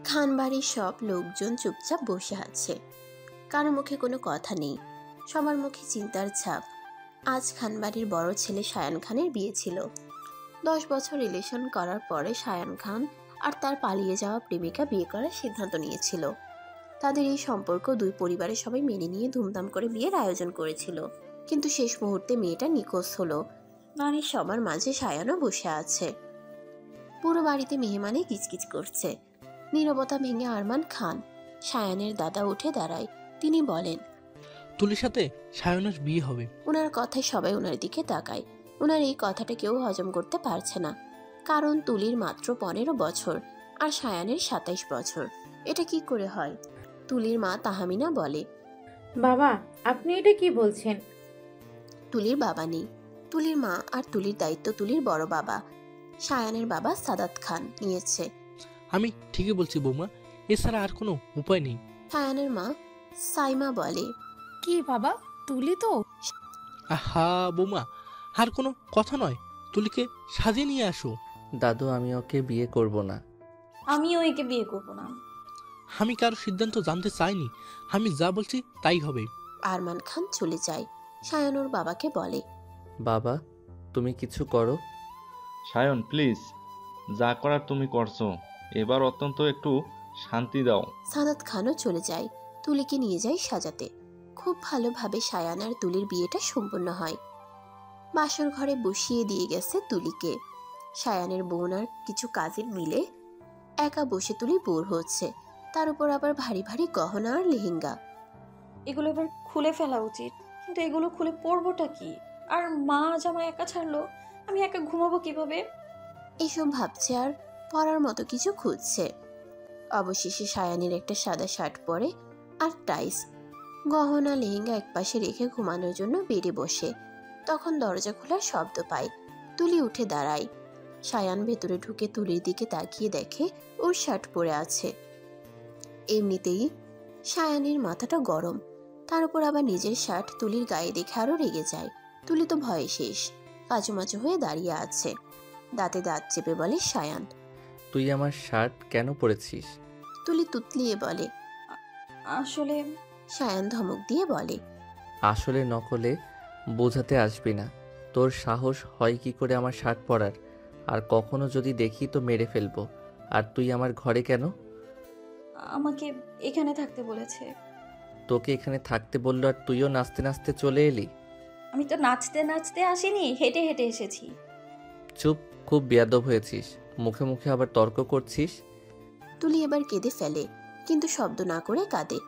খানবাড়ির সব লোকজন চুপচাপ বসে আছে, কারো মুখে কোনো কথা নেই, সবার মুখে চিন্তার ছাপ। আজ খানবাড়ির বড় ছেলে সায়ান খানের বিয়ে ছিল। 10 বছর রিলেশন করার পরে সায়ান খান আর তার পালিয়ে যাওয়া প্রেমিকা বিয়ে করার সিদ্ধান্ত নিয়েছিল। তাদের এই সম্পর্ক দুই পরিবারের সবাই মেনে নিয়ে ধুমধাম করে বিয়ের আয়োজন করেছিল, কিন্তু শেষ মুহূর্তে মেয়েটা নিখোঁজ হলো। বাড়ির সবার মাঝে সায়ানও বসে আছে। পুরো বাড়িতে মেহমানে কিচকিচ করছে। নীরবতা ভেঙে আরমান খান, সায়ানের দাদা, উঠে দাঁড়ায়। তিনি বলেন, তুলির সাথে সায়নের বিয়ে হবে। ওনার কথায় সবাই ওনার দিকে তাকায়। ওনার এই কথাটা কেউ হজম করতে পারছে না, কারণ তুলির মাত্র 15 বছর আর সায়ানের 27 বছর। এটা কি করে হয়? তুলির মা তাহমিনা বলে, বাবা আপনি এটা কি বলছেন? তুলির বাবা নেই। তুলির মা আর তুলির দায়িত্ব তুলির বড় বাবা সায়ানের বাবা সাদাত খান নিয়েছে। আমি ঠিকই বলছি বৌমা, এছাড়া আর কোনো উপায় নেই। সায়ানের মা সাইমা বলে, কি বাবা, তুলি তো। আহা বৌমা, আর কোনো কথা নয়, তুলিকে সাজিয়ে নিয়ে আসো। দাদু আমি ওকে বিয়ে করব না। আমিও একে বিয়ে করব না। আমি কারো সিদ্ধান্ত জানতে চাইনি, আমি যা বলছি তাই হবে। আরমান খান চলে যায়। সায়ান ওর বাবাকে বলে, বাবা তুমি কিছু করো। সায়ন প্লিজ, যা করার তুমি করছো, এবার অত্যন্ত একটু শান্তি দাও। সাদাত খানও চলে যায়। তুলিকে নিয়ে যায় সাজাতে। খুব ভালোভাবে সায়ান আর তুলির বিয়েটা সম্পূর্ণ হয়। বাসর ঘরে বসিয়ে দিয়ে গেছে তুলিকে। সায়ানের বোন আর কিছু কাজের মিলে একা বসে তুলি বোর হচ্ছে, তার উপর আবার ভারী ভারী গহনা আর লেহেঙ্গা। এগুলো এবার খুলে ফেলা উচিত, কিন্তু এগুলো খুলে পরবোটা কি? আর মা আজ আমায় একা ছাড়লো, আমি একা ঘুমাবো কিভাবে? এসব ভাবছে আর পরার মতো কিছু খুঁজছে। অবশেষে সায়ানের একটা সাদা শার্ট পরে আর টাইস, গহনা লেহেঙ্গা একপাশে রেখে ঘুমানোর জন্য বেডে বসে। তখন দরজা খোলার শব্দ পায়। তুলি উঠে দাঁড়ায়। সায়ান ভেতরে ঢুকে তুলির দিকে তাকিয়ে দেখে ওর শার্ট পরে আছে। এমনিতেই সায়ানের মাথাটা গরম, তার উপর আবার নিজের শার্ট তুলির গায়ে দেখে আরো রেগে যায়। তুলি তো ভয়ে শেষ, কাচুমাচু হয়ে দাঁড়িয়ে আছে। দাঁতে দাঁত চেপে বলে, সায়ান তুই আমার শার্ট কেন পরেছিস? তুলি তুতলিয়ে বলে, আসলে। সায়ান ধমক দিয়ে বলে, আসলে নকলে বোঝাতে আসবি না। তোর সাহস হয় কি করে আমার শার্ট পরার? আর কখনো যদি দেখি তো মেরে ফেলবো। আর তুই আমার ঘরে কেন? আমাকে এখানে থাকতে বলেছে। তোকে এখানে থাকতে বললো আর তুইও নাচতে নাচতে চলে এলি? আমি তো নাচতে নাচতে আসিনি, হেঁটে হেঁটে এসেছি। চুপ, খুব বেয়াদব হয়েছিস। মুখে মুখে আবার তর্ক করছিস। তুলি এবার কেঁদে ফেলে, কিন্তু শব্দ না করে কাঁদে।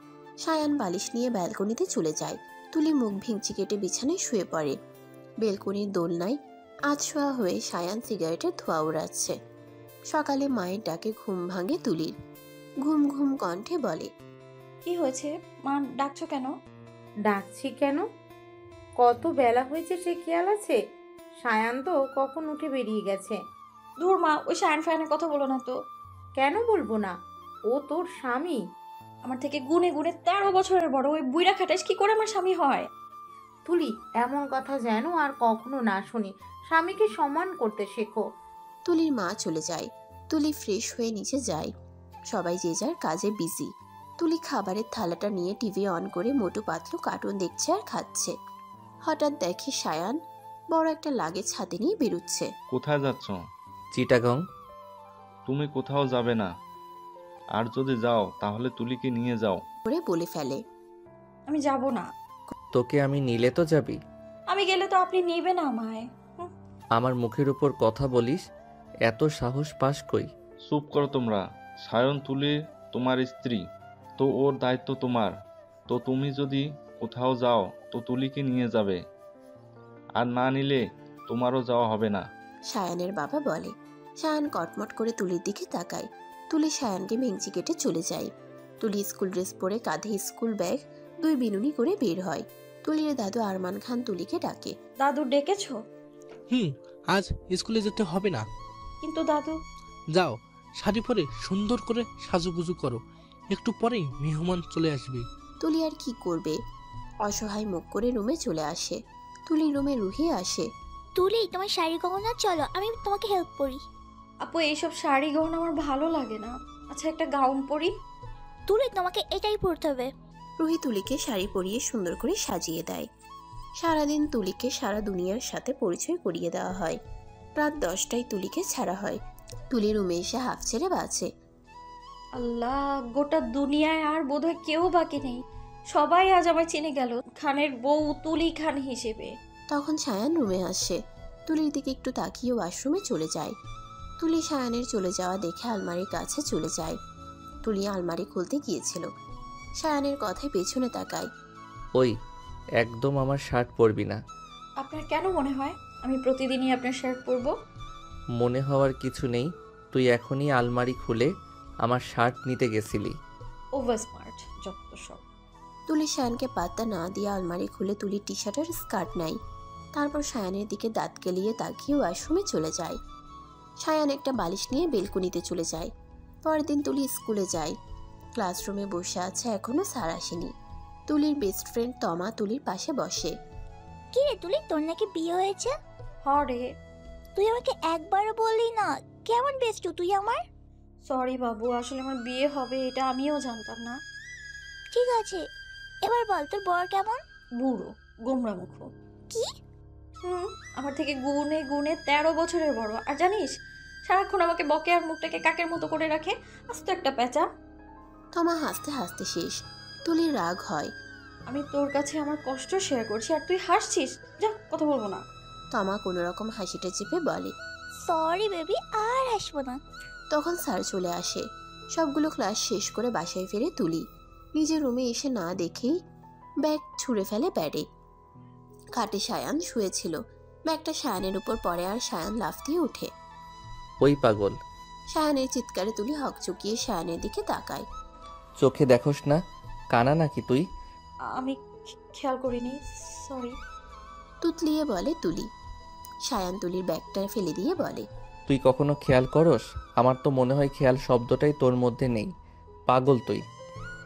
সায়ান বালিশ নিয়ে ব্যালকনিতে চলে যায়। তুলি মুখ ভিংচি কেটে বিছানায় শুয়ে পড়ে। বেলকনির দোলনায় আধশোয়া হয়ে সায়ান সিগারেটের ধোঁয়া উড়াচ্ছে। সকালে মায়ের ডাকে ঘুম ভাঙে তুলির। ঘুম ঘুম কণ্ঠে বলে, কি হয়েছে মা, ডাকছো কেন? ডাকছি কেন? কত বেলা হয়েছে সে খেয়াল আছে? সায়ান তো কখন উঠে বেরিয়ে গেছে। দূর মা, ওই সায়ান ফায়ানের কথা বলো না তো। কেন বলবো না? ও তোর স্বামী। আমার থেকে গুনে গুনে 13 বছরের বড়। ওই বুইড়া খাটাইস কি করে আমার স্বামী হয়? তুলি এমন কথা যেন আর কখনো না শুনি। স্বামীকে সম্মান করতে শেখো। তুলির মা চলে যায়। তুলি ফ্রেশ হয়ে নিচে যায়। সবাই যে যার কাজে বিজি। তুলি খাবারের থালাটা নিয়ে টিভি অন করে মোটু পাতলু কার্টুন দেখছে আর খাচ্ছে। হঠাৎ দেখে সায়ান বড় একটা লাগেজ হাতে নিয়ে বেরুচ্ছে। কোথায় যাচ্ছ? চিটাগং। তুমি কোথাও যাবে না, আর যদি যাও তাহলে তুলিকে নিয়ে যাও করে বলে ফেলে। আমি যাব না। তোকে আমি নিলে তো যাবি? আমি গেলে তো আপনি নেবেন আমায়। আমার মুখের উপর কথা বলিস, এত সাহস পাস কই? চুপ করো তোমরা। সায়ন তুলি তোমার স্ত্রী, তো ওর দায়িত্ব তোমার। তো তুমি যদি কোথাও যাও তো তুলিকে নিয়ে যাবে, আর না নিলে তোমারও যাওয়া হবে না। সায়ানের বাবা বলে। সায়ান কটমট করে তুলির দিকে তাকায়। তুলি সায়ানকে ভেঙচি কেটে চলে যায়। তুলি স্কুল ড্রেস পরে, কাঁধে স্কুল ব্যাগ, 2 বিনুনি করে বের হয়। তুলির দাদু আরমান খান তুলিকে ডাকে। দাদু ডেকেছো? আজ স্কুলে যেতে হবে না। কিন্তু দাদু। যাও, শাড়ি পরে সুন্দর করে সাজুগুজু করো, একটু পরেই মেহমান চলে আসবে। তুলি আর কি করবে, অসহায় মুখ করে রুমে চলে আসে। তুলি রুমে রুহি আসে। তুলি তোমার শাড়ি গহনা, চলো আমি তোমাকে হেল্প করি। আপু এইসব শাড়ি গহনা আমার ভালো লাগে না। আচ্ছা একটা গাউন পরি। তুলি তোমাকে এটাই পড়তে হবে। রুহি তুলিকে শাড়ি পরিয়ে সুন্দর করে সাজিয়ে দেয়। সারাদিন তুলিকে সারা দুনিয়ার সাথে পরিচয় করিয়ে দেওয়া হয়। রাত 10টায় তুলিকে ছাড়া হয়। তুলি রুমে এসে হাফ ছেড়ে বাঁচে। আল্লাহ, গোটা দুনিয়ায় আর বোধহয় কেউ বাকি নেই। সবাই আজ আমায় চিনে গেল খানের বউ তুলি খান হিসেবে। তখন সায়ান রুমে আসে। তুলির দিকে একটু তাকিয়ে ওয়াশরুমে চলে যায়। তুলি সায়ানের চলে যাওয়া দেখে আলমারির কাছে চলে যায়। তুলি আলমারি খুলতে গিয়েছিল। সায়ানের কথায় পেছনে তাকায়। ওই, একদম আমার শার্ট পরবি না। আপনার কেন মনে হয় আমি প্রতিদিনই আপনার শার্ট পরবো? মনে হওয়ার কিছু নেই, তুই এখনই আলমারি খুলে আমার শার্ট নিতে গেছিলি। ওভার স্মার্ট যত সব। তুলি সায়ানকে পাত্তা না দিয়ে আলমারি খুলে তুলি টি শার্ট আর স্কার্ট নেয়। তারপর সায়ানের দিকে দাঁত কেলিয়ে তাকিয়ে ওয়াশরুমে চলে যায়। সায়ান একটা বালিশ নিয়ে বেলকুনিতে চলে যায়। পরের দিন তুলি স্কুলে যায়। ক্লাসরুমে বসে আছে, এখনো স্যার আসেনি। তুলির বেস্ট ফ্রেন্ড তমা তুলির পাশে বসে। কি রে তুলি, তোর নাকি বিয়ে হয়েছে? হরে, তুই আমাকে একবারও বললি না। কেমন বেস্ট তুই আমার? সরি বাবু, আসলে আমার বিয়ে হবে এটা আমিও জানতাম না। ঠিক আছে, এবার বল তোর বর কেমন? বুড়ো, গোমরা মুখ। কি? আমার থেকে গুণে গুণে 13 বছরের বড়। আর জানিস, সারাক্ষণ আমাকে বকে আর মুখটাকে কাকের মতো করে রাখে। আস্ত একটা পেঁচা। তমা হাসতে হাসতে শেষ। তুলির রাগ হয়। আমি তোর কাছে আমার কষ্ট শেয়ার করছি আর তুই হাসছিস। যা, কথা বলবো না। তমা কোনো রকম হাসিটা চেপে বলে, সরি বেবি, আর আসবো না। তখন স্যার চলে আসে। সবগুলো ক্লাস শেষ করে বাসায় ফিরে তুলি। নিজের রুমে এসে না দেখেই ব্যাগ ছুঁড়ে ফেলে ব্যাডে। খাটে সায়ান শুয়েছিল। ব্যাগটা সায়ানের উপর পড়ে আর সায়ান লাফ দিয়ে ওঠে। ওই পাগল! সায়ানের চিৎকারে তুলি হকচকিয়ে সায়ানের দিকে তাকায়। চোখে দেখোস না? কানা নাকি তুই? আমি খেয়াল করিনি, সরি। তুতলিয়ে বলে তুলি। সায়ান তুলির ব্যাগটা ফেলে দিয়ে বলে, তুই কখনো খেয়াল করস? আমার তো মনে হয় খেয়াল শব্দটাই তোর মধ্যে নেই। পাগল তুই।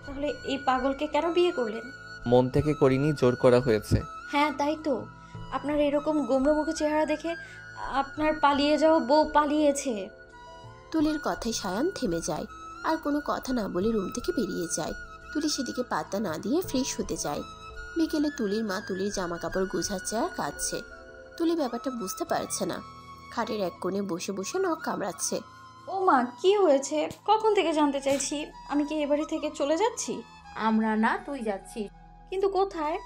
তাহলে এই পাগলকে কেন বিয়ে করলেন? মন থেকে করিনি, জোর করা হয়েছে। হ্যাঁ তাই তো, আপনার এরকম গোমড়ামুখী চেহারা দেখে আপনার পালিয়ে যাওয়া বউ পালিয়েছে। তুলির কথায় সায়ান থেমে যায়। আর কোনো কথা না বলে রুম থেকে বেরিয়ে যায়। তুলি সেদিকে পাত্তা না দিয়ে ফ্রেশ হতে যায়। বিকেলে তুলির মা তুলির জামা কাপড় গুছাচ্ছে আর কাঁদছে। তুলি ব্যাপারটা বুঝতে পারছে না। খাটের এক কোণে বসে বসে নখ কামড়াচ্ছে। ও মা, কি হয়েছে? কখন থেকে জানতে চাইছি। আমি কি এবাড়ি থেকে চলে যাচ্ছি? আমরা না, তুই যাচ্ছিস। কিন্তু কোথায়?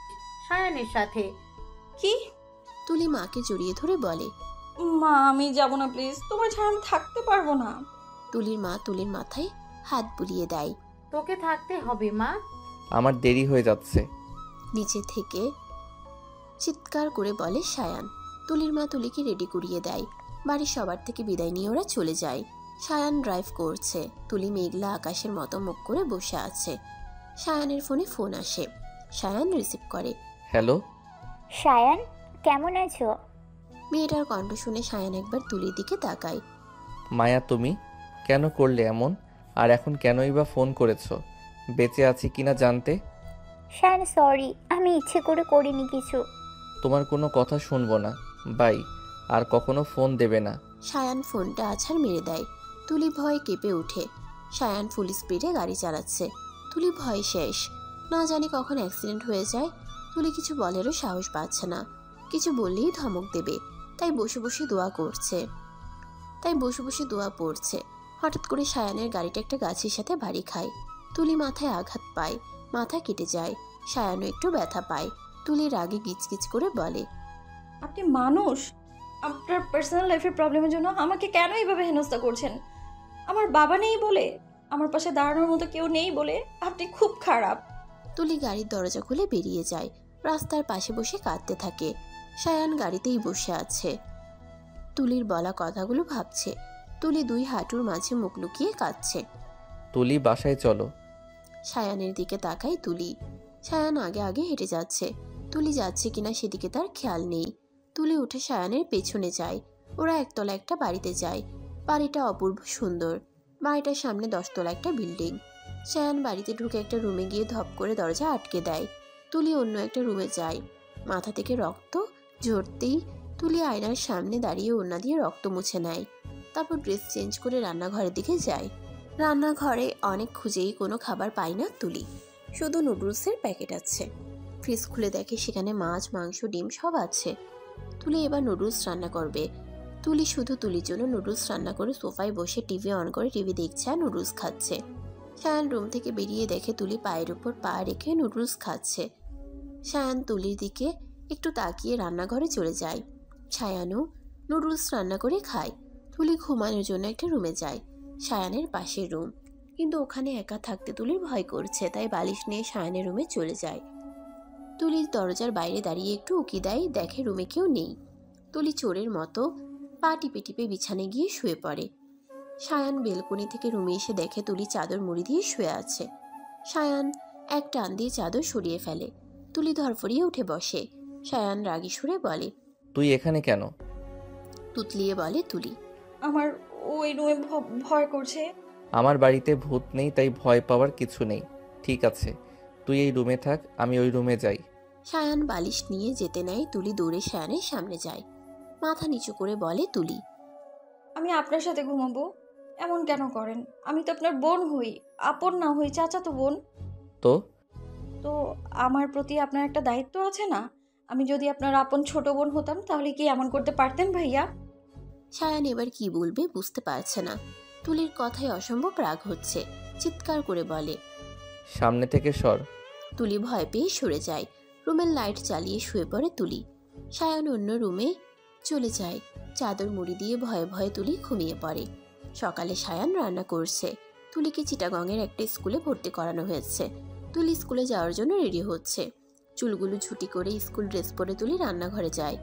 সায়ানের সাথে। কি? তুলি মাকে জড়িয়ে ধরে বলে, মা আমি যাব না প্লিজ, তোমার ছাড়া আমি থাকতে পারবো না। তুলির মা তুলির মাথায় হাত বুলিয়ে দেয়। তোকে থাকতে হবে মা। আমার দেরি হয়ে যাচ্ছে। নিচে থেকে চিৎকার করে বলে সায়ান। তুলির মা তুলিকে রেডি করিয়ে দেয়। বাড়ির সবার থেকে বিদায় নিয়ে ওরা চলে যায়। সায়ান ড্রাইভ করছে। তুলি মেঘলা আকাশের মতো মুখ করে বসে আছে। সায়ানের ফোনে ফোন আসে। সায়ান রিসিভ করে। হ্যালো সায়ান, কেমন আছো? মেয়েটার কণ্ঠ শুনে সায়ান একবার তুলির দিকে তাকায়। মায়া, তুমি কেন করলে এমন? আর এখন কেনই বা ফোন করেছো? বেঁচে আছি কিনা জানতে? সায়ান সরি, আমি ইচ্ছে করে করিনি কিছু। তোমার কোনো কথা শুনবো না। বাই। আর কখনো ফোন দেবে না। সায়ান ফোনটা আছাড় মেরে দেয়। তুলি ভয়ে কেঁপে ওঠে। সায়ান ফুল স্পিডে গাড়ি চালাচ্ছে। তুলি ভয় শেষ। না জানি কখন অ্যাক্সিডেন্ট হয়ে যায়। তুলি কিছু বলেরও সাহস পাচ্ছে না। কিছু বললেই ধমক দেবে। তাই বসে বসে দোয়া পড়ছে। হঠাৎ করে সায়ানের গাড়িটা একটা গাছের সাথে বাড়ি খায়। তুলি মাথায় আঘাত পায়। মাথা কেটে যায়। সায়ানও একটু ব্যথা পায়। তুলি রাগে গিচকিচ করে বলে, আপনি মানুষ? আপনার পার্সোনাল লাইফের প্রবলেমের জন্য আমাকে কেন এইভাবে হেনস্থা করছেন? আমার বাবা নেই বলে, আমার পাশে দাঁড়ানোর মতো কেউ নেই বলে আপনি খুব খারাপ। তুলি গাড়ির দরজা খুলে বেরিয়ে যায়। রাস্তার পাশে বসে কাঁদতে থাকে। সায়ান গাড়িতেই বসে আছে। তুলির বলা কথাগুলো ভাবছে। তুলি দুই হাঁটুর মাঝে মুখ লুকিয়ে কাঁদছে। তুলি, বাসায় চলো। সায়ানের দিকে তাকায় তুলি। সায়ান আগে আগে হেঁটে যাচ্ছে। তুলি যাচ্ছে কিনা সেদিকে তার খেয়াল নেই। তুলি উঠে সায়ানের পেছনে যায়। ওরা একতলা একটা বাড়িতে যায়। বাড়িটা অপূর্ব সুন্দর। বাড়িটার সামনে 10 তলা একটা বিল্ডিং। সায়ান বাড়িতে ঢুকে একটা রুমে গিয়ে ধপ করে দরজা আটকে দেয়। তুলি অন্য একটা রুমে যায়। মাথা থেকে রক্ত ঝরতেই তুলি আয়নার সামনে দাঁড়িয়ে ওড়না দিয়ে রক্ত মুছে নেয়। তারপর ড্রেস চেঞ্জ করে রান্নাঘরের দিকে যায়। রান্নাঘরে অনেক খুঁজেই কোনো খাবার পায় না তুলি, শুধু নুডলসের প্যাকেট আছে। ফ্রিজ খুলে দেখে সেখানে মাছ, মাংস, ডিম সব আছে। তুলি এবার নুডলস রান্না করবে। তুলি শুধু তুলির জন্য নুডলস রান্না করে সোফায় বসে টিভি অন করে টিভি দেখছে আর নুডলস খাচ্ছে। সায়ান রুম থেকে বেরিয়ে দেখে তুলি পায়ের উপর পা রেখে নুডলস খাচ্ছে। সায়ান তুলির দিকে একটু তাকিয়ে রান্নাঘরে চলে যায়। সায়ানও নুডলস রান্না করে খায়। তুলি ঘুমানোর জন্য একটা রুমে যায়, সায়ানের পাশের রুম, কিন্তু ওখানে একা থাকতে তুলির ভয় করছে, তাই বালিশ নিয়ে সায়ানের রুমে চলে যায়। তুলির দরজার বাইরে দাঁড়িয়ে একটু উকি দেয়, দেখে রুমে কেউ নেই। তুলি চোরের মতো পা টিপে টিপে বিছানে গিয়ে শুয়ে পড়ে। সায়ান বেলকনি থেকে রুমে এসে দেখে তুলি চাদর মুড়ি দিয়ে শুয়ে আছে। সায়ান এক টান দিয়ে চাদর সরিয়ে ফেলে। তুলি ধরফরিয়ে উঠে বসে। সায়ান রাগী সুরে বলে, তুই এখানে কেন? তুতলিয়ে বলে তুলি। আমার ওই রুমে ভয় করছে। আমার বাড়িতে ভূত নেই, তাই ভয় পাওয়ার কিছু নেই। ঠিক আছে, তুই এই রুমে থাক, আমি ওই রুমে যাই। সায়ান বালিশ নিয়ে যেতে নেয়। তুলি দৌড়ে সায়ানের সামনে যায়, মাথা নিচু করে বলে তুলি, আমি আপনার সাথে ঘুমাবো। এমন কেন করেন? আমি তো আপনার বোন হই, আপন না হই, চাচাতো বোন। তো তো আমার প্রতি আপনার একটা দায়িত্ব আছে না? আমি যদি আপনার আপন ছোট বোন হতাম তাহলে কি এমন করতে পারতেন ভাইয়া? সায়ান এবার কি বলবে বুঝতে পারছে না। তুলির কথায় অসম্ভব রাগ হচ্ছে, চিৎকার করে বলে, সামনে থেকে সর। তুলি ভয় পেয়ে সরে যায়। রুমের লাইট জ্বালিয়ে শুয়ে পড়ে তুলি। সায়ান অন্য রুমে চলে যায়। চাদর মুড়ি দিয়ে ভয়ে ভয়ে তুলি ঘুমিয়ে পড়ে। সকালে সায়ান রান্না করছে। তুলিকে চিটাগংয়ের একটা স্কুলে ভর্তি করানো হয়েছে। তুলি স্কুলে যাওয়ার জন্য রেডি হচ্ছে। চুলগুলো ঝুটি করে স্কুল ড্রেস পরে তুলি রান্নাঘরে যায়।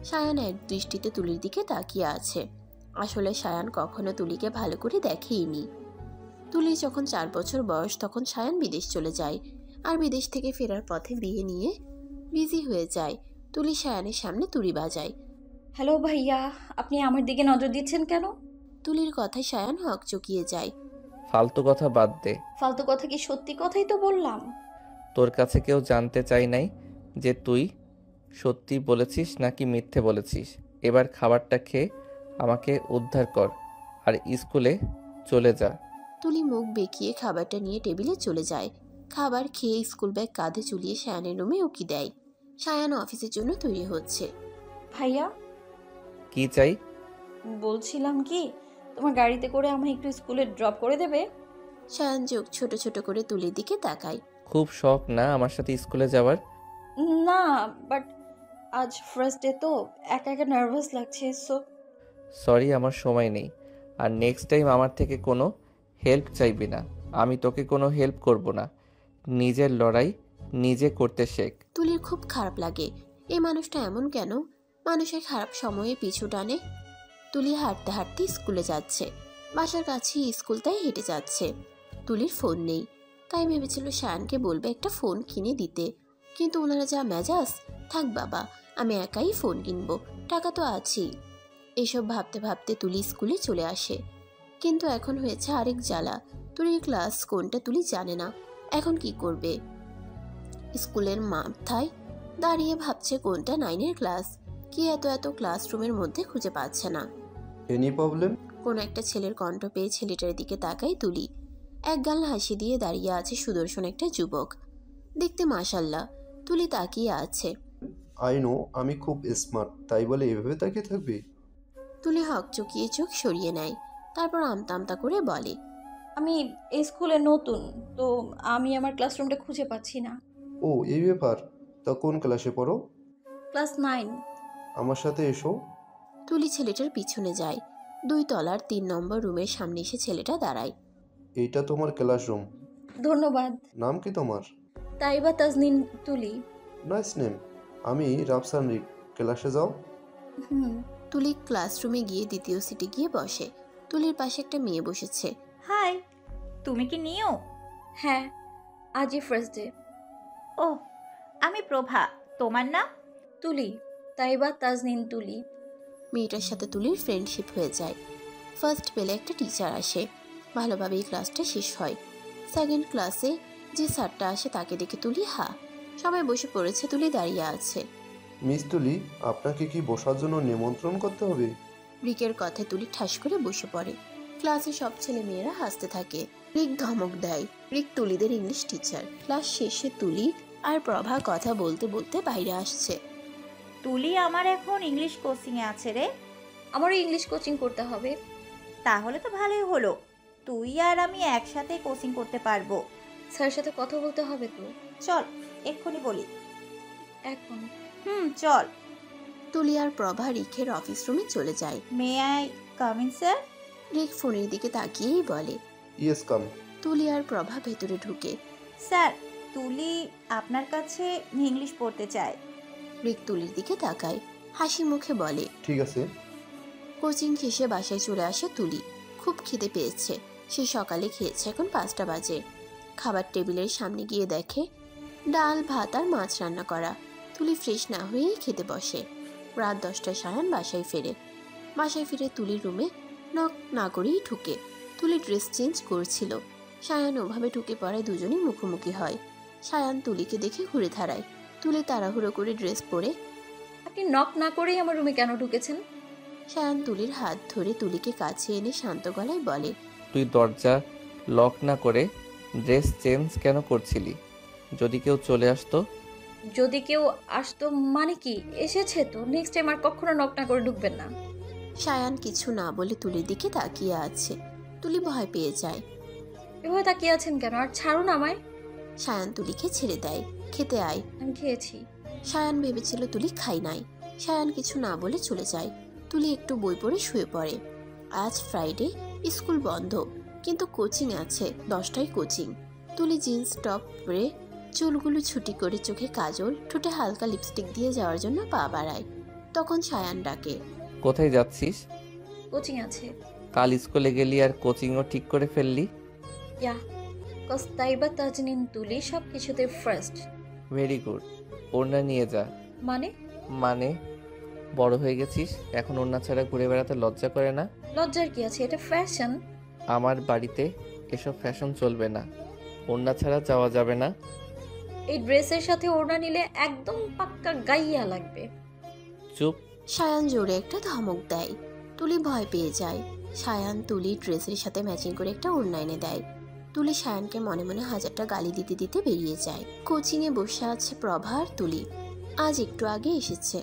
সায়ান এক দৃষ্টিতে তুলির দিকে তাকিয়ে আছে। আসলে সায়ান কখনো তুলিকে ভালো করে দেখেইনি। তুলি যখন 4 বছর বয়স তখন সায়ান বিদেশ চলে যায়, আর বিদেশ থেকে ফেরার পথে বিয়ে নিয়ে বিজি হয়ে যায়। তুলি সায়ানের সামনে তুড়ি বাজায়। হ্যালো ভাইয়া, আপনি আমার দিকে নজর দিচ্ছেন কেন? তুলির কথায় সায়ান হকচকিয়ে যায়। ফালতু কথা বাদ দে। ফালতু কথা কি? সত্যি কথাই তো বললাম। তোর কাছে কেউ জানতে চাই নাই যে তুই সত্যি বলেছিস নাকি মিথ্যে বলেছিস। এবার খাবারটা খেয়ে আমাকে উদ্ধার কর আর স্কুলে চলে যা। তুলি মুখ বেঁকিয়ে খাবারটা নিয়ে টেবিলে চলে যায়। খাবার খেয়ে স্কুল ব্যাগ কাঁধে ঝুলিয়ে সায়ানের রুমে উকি দেয়। সায়ান অফিসের জন্য তৈরি হচ্ছে। ভাইয়া, কি চাই? বলছিলাম কি, তোমার গাড়িতে করে আমায় একটু স্কুলে ড্রপ করে দেবে? সায়ান চোখ ছোট ছোট করে তুলির দিকে তাকায়। খুব শখ না আমার সাথে স্কুলে যাওয়ার? না, বাট আজ ফার্স্ট ডে তো একা একা নার্ভাস লাগছে। সরি, আমার সময় নেই। আর নেক্সট টাইম আমার থেকে কোনো হেল্প চাইবি না। আমি তোকে কোনো হেল্প করব না। নিজের লড়াই নিজে করতে শেখ। তুলির খুব খারাপ লাগে। এই মানুষটা এমন কেন? মানুষের খারাপ সময়ে পিছু টানে। তুলি হাঁটতে হাঁটতে স্কুলে যাচ্ছে। বাসার কাছেই স্কুল, তাই হেঁটে যাচ্ছে। তুলির ফোন নেই, তাই ভেবেছিল সায়ানকে বলবে একটা ফোন কিনে দিতে, কিন্তু ওনারা যা মেজাজ, থাক বাবা, আমি একাই ফোন কিনবো, টাকা তো আছেই। এসব ভাবতে ভাবতে তুলি স্কুলে চলে আসে। কিন্তু এখন হয়েছে আরেক জ্বালা। তুলির ক্লাস কোনটা তুলি জানে না। এখন কি করবে? স্কুলের মাথায় দাঁড়িয়ে ভাবছে কোনটা 9-এর ক্লাস। কি এত এত ক্লাসরুমের মধ্যে খুঁজে পাচ্ছে না। Any problem? কোনো একটা ছেলের কণ্ঠ পেয়ে ছেলেটার দিকে তাকায় তুলি। এক গাল হাসি দিয়ে দাঁড়িয়ে আছে সুদর্শন একটা যুবক, দেখতে মাশাল্লাহ। তুলি তাকিয়ে আছে। আই নো আমি খুব স্মার্ট, তাই বলে এভাবে তাকিয়ে থাকবি? তুলি হকচকিয়ে চোখ সরিয়ে নেয়, তারপর আমতা আমতা করে বলে, আমি এই স্কুলে নতুন, তো আমি আমার ক্লাসরুমটা খুঁজে পাচ্ছি না। ও এই ব্যাপার, তা কোন ক্লাসে পড়ো? ক্লাস 9। আমার সাথে এসো। তুলি ছেলেটার পিছনে যায়। 2 তলার 3 নম্বর রুমের সামনে এসে ছেলেটা দাঁড়ায়। এইটা তোমার ক্লাসরুম। ধন্যবাদ। নাম কি তোমার? তাইবা তাজনিন তুলি। Nice name. আমি রাফসান রিক। ক্লাসে যাও। তুলি ক্লাসরুমে গিয়ে দ্বিতীয় সিটে গিয়ে বসে। তুলির পাশে একটা মেয়ে বসেছে। হাই, তুমি কি নিও? হ্যাঁ, আজই ফার্স্ট ডে। ও, আমি প্রভা। তোমার নাম? তুলি, তাইবা তাজনিন তুলি। মেয়েটার সাথে তুলির ফ্রেন্ডশিপ হয়ে যায়। ফার্স্ট পেলে একটা টিচার আসে, ভালোভাবেই ক্লাসটা শেষ হয়। সেকেন্ড ক্লাসে যে স্যারটা আসে তাকে দেখে তুলি সবাই বসে পড়েছে, তুলি দাঁড়িয়ে আছে। মিস তুলি, আপনাকে কি বসার জন্য নিমন্ত্রণ করতে হবে? রিকের কথায় তুলি ঠাস করে বসে পড়ে। ক্লাসে সব ছেলে মেয়েরা হাসতে থাকে। রিক ধমক দেয়। রিক তুলিদের ইংলিশ টিচার। ক্লাস শেষে তুলি আর প্রভা কথা বলতে বলতে বাইরে আসছে। তুলি আমার এখন ইংলিশ কোচিংয়ে আছে রে। আমারও ইংলিশ কোচিং করতে হবে। তাহলে তো ভালোই হলো, তুই আর আমি একসাথে কোচিং করতে পারবো। স্যারের সাথে কথা বলতে হবে তো। চল এক্ষুনি বলি। এখন চল। তুলি আর প্রভা রিকের অফিস রুমে চলে যায়। May I come in sir? Rick ফোনের দিকে তাকিয়েই বলে। Yes come. তুলি আর প্রভা ভেতরে ঢুকে। স্যার, তুলি আপনার কাছে ইংলিশ পড়তে চায়। রিক তুলির দিকে তাকায়, হাসি মুখে বলে, ঠিক আছে। কোচিং শেষে বাসায় চলে আসে তুলি। খুব খিদে পেয়েছে। সে সকালে খেয়েছে, এখন 5টা বাজে। খাবার টেবিলের সামনে গিয়ে দেখে ডাল, ভাত আর মাছ রান্না করা। তুলি ফ্রেশ না হয়েই খেতে বসে। রাত 10টায় সায়ান বাসায় ফেরে। বাসায় ফিরে তুলির রুমে নক না করেই ঢুকে। তুলি ড্রেস চেঞ্জ করছিল। সায়ান ওভাবে ঢুকে পড়ায় দুজনেই মুখোমুখি হয়। সায়ান তুলিকে দেখে ঘুরে দাঁড়ায়। তুলি তাড়াহুড়ো করে ড্রেস পরে। আপনি নক না করেই আমার রুমে কেন ঢুকেছেন? সায়ান তুলির হাত ধরে তুলিকে কাছে এনে শান্ত গলায় বলে, তুই দরজা লক না করে ড্রেস চেঞ্জ কেন করছিলি? যদি কেউ চলে আসতো? যদি কেউ আসতো মানে কি? এসেছে তো, নেক্সট টাইম আর কখনো নক না করে ঢুকবেন না। সায়ান কিছু না বলে তুলির দিকে তাকিয়ে আছে। তুলি ভয় পেয়ে যায়। এভাবে তাকিয়ে আছেন কেন? আর ছাড়ুন আমায়। সায়ান তুলিকে ছেড়ে দেয়। খেতে আয়। আমি খেয়েছি। সায়ান ভেবেছিল তুলি খাই নাই। সায়ান কিছু না বলে চলে যায়। তুলি একটু বই পড়ে শুয়ে পড়ে। আজ ফ্রাইডে, স্কুল বন্ধ, কিন্তু কোচিং আছে। 10টায় কোচিং। তুলি জিন্স টপ পরে চুলগুলো ছুটি করে চোখে কাজল, ঠোঁটে হালকা লিপস্টিক দিয়ে যাওয়ার জন্য পা বাড়ায়। তখন সায়ান ডাকে, কোথায় যাচ্ছিস? কোচিং আছে। কাল স্কুলে গেলি আর কোচিংও ঠিক করে ফেললি? ইয়া, কজ তাইবা তাজনিন তুলি সব কিছুতে ফার্স্ট। Very good. ওড়না নিয়ে যা। মানে বড় হয়ে গেছিস, এখন ওড়না ছাড়া ঘুরে বেড়াতে লজ্জা করে না? লজ্জার কি আছে? এটা ফ্যাশন। আমার বাড়িতে এসব ফ্যাশন চলবে না। ওড়না ছাড়া যাওয়া যাবে না। এই ড্রেসের সাথে ওড়না নিলে একদম পাক্কা গাইয়া লাগবে। চুপ। সায়ান জোরে একটা ধমক দেয়। তুলি ভয় পেয়ে যায়। সায়ান তুলি ড্রেসের সাথে ম্যাচিং করে একটা ওড়না এনে দেয়। তুলি সায়ানকে মনে মনে 1000টা গালি দিতে দিতে বেরিয়ে যায়। কোচিংয়ে বসে আছে প্রভা আর তুলি। আজ একটু আগে এসেছে।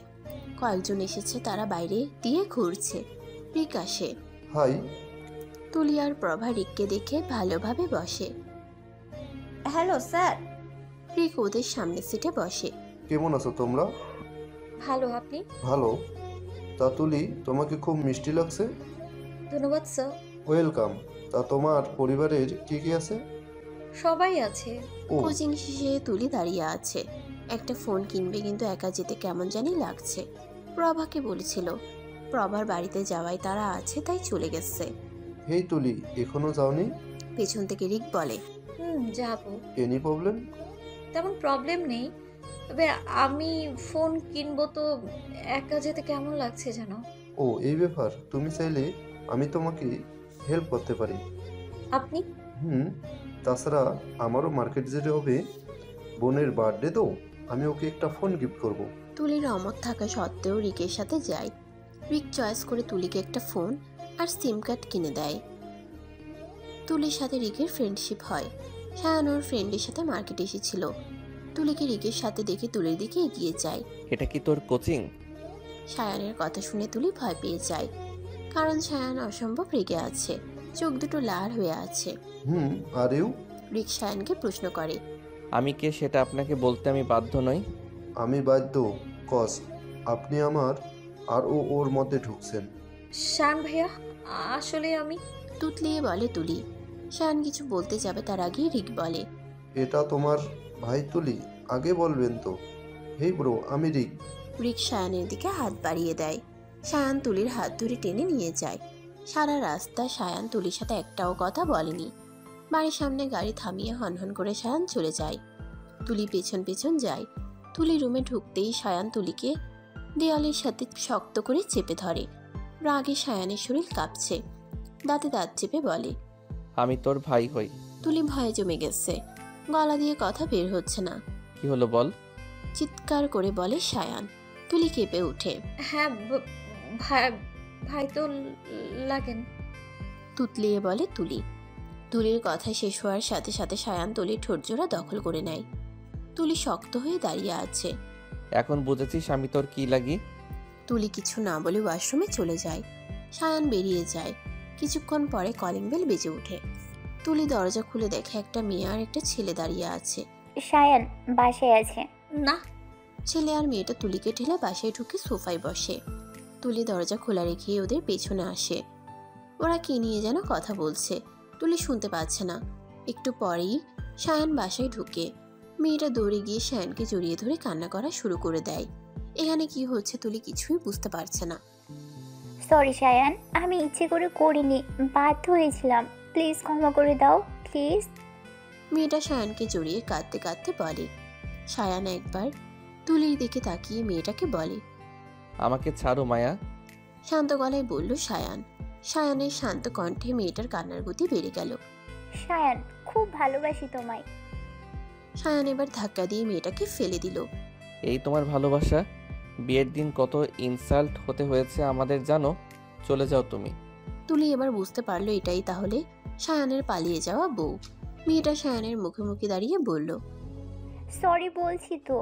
কয়েকজন এসেছে, তারা বাইরে দিয়ে ঘুরছে। রিক আসে। হাই। তুলি আর প্রভা রিককে দেখে ভালোভাবে বসে। Hello sir. রিক ওদের সামনে সিটে বসে। কেমন আছো তোমরা? ভালো, আপনি? ভালো। তা তুলি, তোমাকে খুব মিষ্টি লাগছে। ধন্যবাদ স্যার। ওয়েলকাম। তা তোমার পরিবারের কে কে আছে? সবাই আছে। ও, কোচিং শেষে তুলি দাঁড়িয়ে আছে। একটা ফোন কিনবে, কিন্তু একা যেতে কেমন জানি লাগছে। প্রভাকে বলেছিল প্রভার বাড়িতে যাওয়ায় তারা আছে, তাই চলে গেছে। হেই তুলি, এখনো যাওনি? পেছন থেকে রিক বলে, যাবো। Any problem? তেমন প্রবলেম নেই, তবে আমি ফোন কিনবো তো একা যেতে কেমন লাগছে যেন। ও, এই ব্যাপার। তুমি চাইলে আমি তোমাকে হেল্প করতে পারি। আপনি? তাছাড়া আমারও মার্কেট যেতে হবে। বোনের বার্থডে তো, আমি ওকে একটা ফোন গিফট করব। তুলির অমত থাকা সত্ত্বেও রিকের সাথে যায়। রিক চয়েস করে তুলিকে একটা ফোন আর সিম কার্ড কিনে দেয়। তুলির সাথে রিকের ফ্রেন্ডশিপ হয়। সায়ান ওর ফ্রেন্ডের সাথে মার্কেটে এসেছিল। তুলিকে রিকের সাথে দেখে তুলির দিকে এগিয়ে যায়। এটা কি তোর কোচিং? সায়ানের কথা শুনে তুলি ভয় পেয়ে যায়, কারণ সায়ান অসম্ভব রেগে আছে। চোখ দুটো লাল হয়ে আছে। Are you? রিক সায়ানকে প্রশ্ন করে, আমি কে সেটা আপনাকে বলতে আমি বাধ্য নই। আমি বাধ্য, কজ আপনি আমার আর ওর মধ্যে ঢুকছেন। শান ভাইয়া, আসলে আমি। তুতলিয়ে বলে তুলি। সায়ান কিছু বলতে যাবে, তার আগেই রিক বলে, এটা তোমার ভাই তুলি? আগে বলবেন তো। হেই ব্রো, আমি রিক। রিক সায়ানের দিকে হাত বাড়িয়ে দেয়। সায়ান তুলির হাত ধরে টেনে নিয়ে যায়। সারা রাস্তা সায়ান তুলির সাথে একটাও কথা বলেনি। বাড়ির সামনে গাড়ি থামিয়ে হনহন করে সায়ান চলে যায়। তুলি পেছন পেছন যায়। তুলি রুমে ঢুকতেই সায়ান তুলিকে দেয়ালের সাথে শক্ত করে চেপে ধরে। রাগে সায়ানের শরীর কাঁপছে। দাঁতে দাঁত চেপে বলে, আমি তোর ভাই হই। তুলি ভয়ে জমে গেছে। গলা দিয়ে কথা বের হচ্ছে না। কি হলো বল? চিৎকার করে বলে সায়ান। তুলি কেঁপে ওঠে। হ্যাঁ, ভাই তো লাগেন। তুতলিয়ে বলে তুলি। তুলির কথা শেষ হওয়ার সাথে সাথে সায়ান তুলির ঠোঁটজোড়া দখল করে নেয়। তুলি শক্ত হয়ে দাঁড়িয়ে আছে। এখন বুঝেছিস আমি তোর কি লাগি? তুলি কিছু না বলে ওয়াশরুমে চলে যায়। সায়ান বেরিয়ে যায়। কিছুক্ষণ পরে কলিং বেল বেজে ওঠে। তুলি দরজা খুলে দেখে একটা মেয়ে আর একটা ছেলে দাঁড়িয়ে আছে। সায়ান বাসায় আছে। না। ছেলে আর মেয়েটা তুলিকে ঠেলে বাসায় ঢুকে সোফায় বসে। তুলি দরজা খোলা রেখে ওদের পেছনে আসে। ওরা কি নিয়ে যেন কথা বলছে, তুলি শুনতে পাচ্ছে না। একটু পরেই সায়ান বাসায় ঢুকে। মেয়েটা দৌড়ে গিয়ে সায়ানকে জড়িয়ে ধরে কান্না করা শুরু করে দেয়। এখানে কি হচ্ছে তুলি কিছুই বুঝতে পারছে না। সরি সায়ান, আমি ইচ্ছে করে করিনি, বাধ্য হয়েছিলাম, প্লিজ ক্ষমা করে দাও প্লিজ। মেয়েটা সায়ানকে জড়িয়ে কাঁদতে কাঁদতে বলে। সায়ান একবার তুলির দিকে তাকিয়ে মেয়েটাকে বলে, আমাকে ছাড়ো মায়া। শান্ত গলায় বলল সায়ান। সায়ানের শান্ত কণ্ঠে মেয়েটার কান্নার গতি বেড়ে গেল। সায়ান খুব ভালোবাসি তোমায়। সায়ান এবার ধাক্কা দিয়ে মেয়েটাকে ফেলে দিল। এই তোমার ভালোবাসা? বিয়ের দিন কত ইনসাল্ট হতে হয়েছে আমাদের জানো? চলে যাও তুমি। তুলি এবার বুঝতে পারলো এটাই তাহলে সায়ানের পালিয়ে যাওয়া বউ। মেয়েটা সায়ানের মুখোমুখি দাঁড়িয়ে বলল, সরি বলছি তো।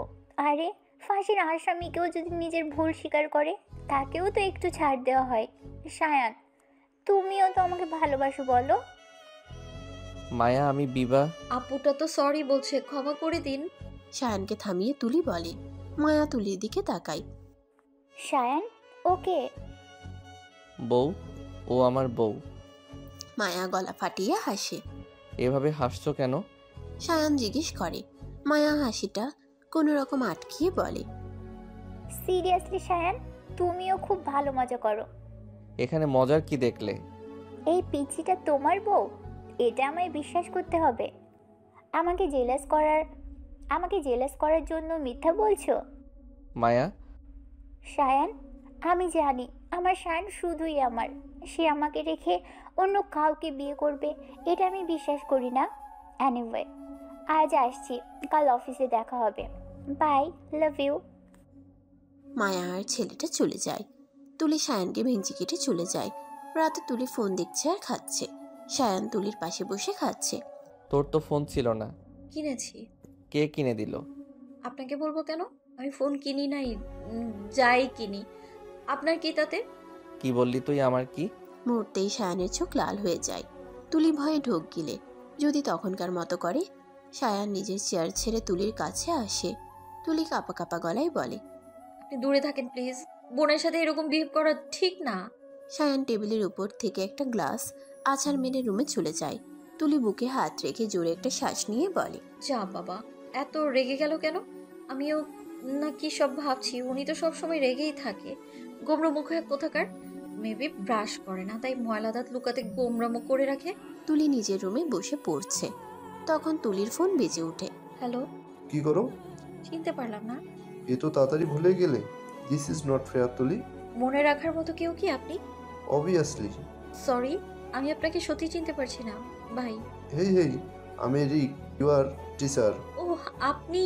আরে ফাঁসির আসামিকেও যদি নিজের ভুল স্বীকার করে তাকেও তো একটু ছাড় দেওয়া হয়। সায়ান তুমিও তো আমাকে ভালোবাসো, বলো। মায়া আমি বিবাহ। আপুটা তো সরি বলছে, ক্ষমা করে দিন। সায়ানকে থামিয়ে তুলি বলে। মায়া তুলির দিকে তাকায়। সায়ান ওকে। বউ? ও আমার বউ। মায়া গলা ফাটিয়ে হাসে। এভাবে হাসছো কেন? সায়ান জিজ্ঞেস করে। মায়া হাসিটা কোনো রকম আটকিয়ে বলে, সিরিয়াসলি সায়ান তুমিও খুব ভালো মজা করো। এখানে মজার কি দেখলে? এই পিচ্চিটা তোমার বউ, এটা আমায় বিশ্বাস করতে হবে। আমাকে জেলাস করার জন্য মিথ্যা বলছো? মায়া সায়ান আমি জানি আমার সায়ান শুধুই আমার, সে আমাকে রেখে অন্য কাউকে বিয়ে করবে এটা আমি বিশ্বাস করি না। এনিওয়ে আজ আসছি, কাল অফিসে দেখা হবে, বাই, লাভ ইউ। মায়া আর ছেলেটা চলে যায়। তুলি সায়ানকে ভেঙচি কেটে চলে যায়। রাতে তুলি ফোন দেখছে আর খাচ্ছে। সায়ান তুলির পাশে বসে খাচ্ছে। তোর তো ফোন ছিল না। কিনেছি। কে কিনে দিল? আপনাকে বলবো কেন? আমি ফোন কিনি নাই, যাই কিনি। আপনার কি তাতে? কি বললি তুই? আমার কি? মুহূর্তেই সায়ানের চোখ লাল হয়ে যায়। তুলি ভয়ে ঢোক গিলে যদি তখনকার মতো করে। সায়ান নিজের চেয়ার ছেড়ে তুলির কাছে আসে। তুলি কাঁপা কাঁপা গলায় বলে, আপনি দূরে থাকেন প্লিজ, বোনের সাথে এরকম বিহেভ করা ঠিক না। সায়ান টেবিলের উপর থেকে একটা গ্লাস আছাড় মেরে রুমে চলে যায়। তুলি বুকে হাত রেখে জোরে একটা শ্বাস নিয়ে বলে, যা বাবা, এত রেগে গেল কেন? আমিও না কি সব ভাবছি, উনি তো সব সময় রেগেই থাকে। গোমরা মুখে কোথাকার, মেবি ব্রাশ করে না তাই ময়লা দাঁত লুকাতে গোমরা মুখ করে রাখে। তুলি নিজের রুমে বসে পড়ছে। তখন তুলির ফোন বেজে ওঠে। হ্যালো। কি করো? চিনতে পারলাম না। এ তো তাড়াতাড়ি ভুলে গেলে। দিস ইজ নট ফেয়ার তুলি। মনে রাখার মতো কেউ কি আপনি? অবভিয়াসলি। সরি, আমি আপনাকে সত্যি চিনতে পারছি না। বাই। হেই হেই, আমি রিক, ইউ আর টিচার। ও আপনি?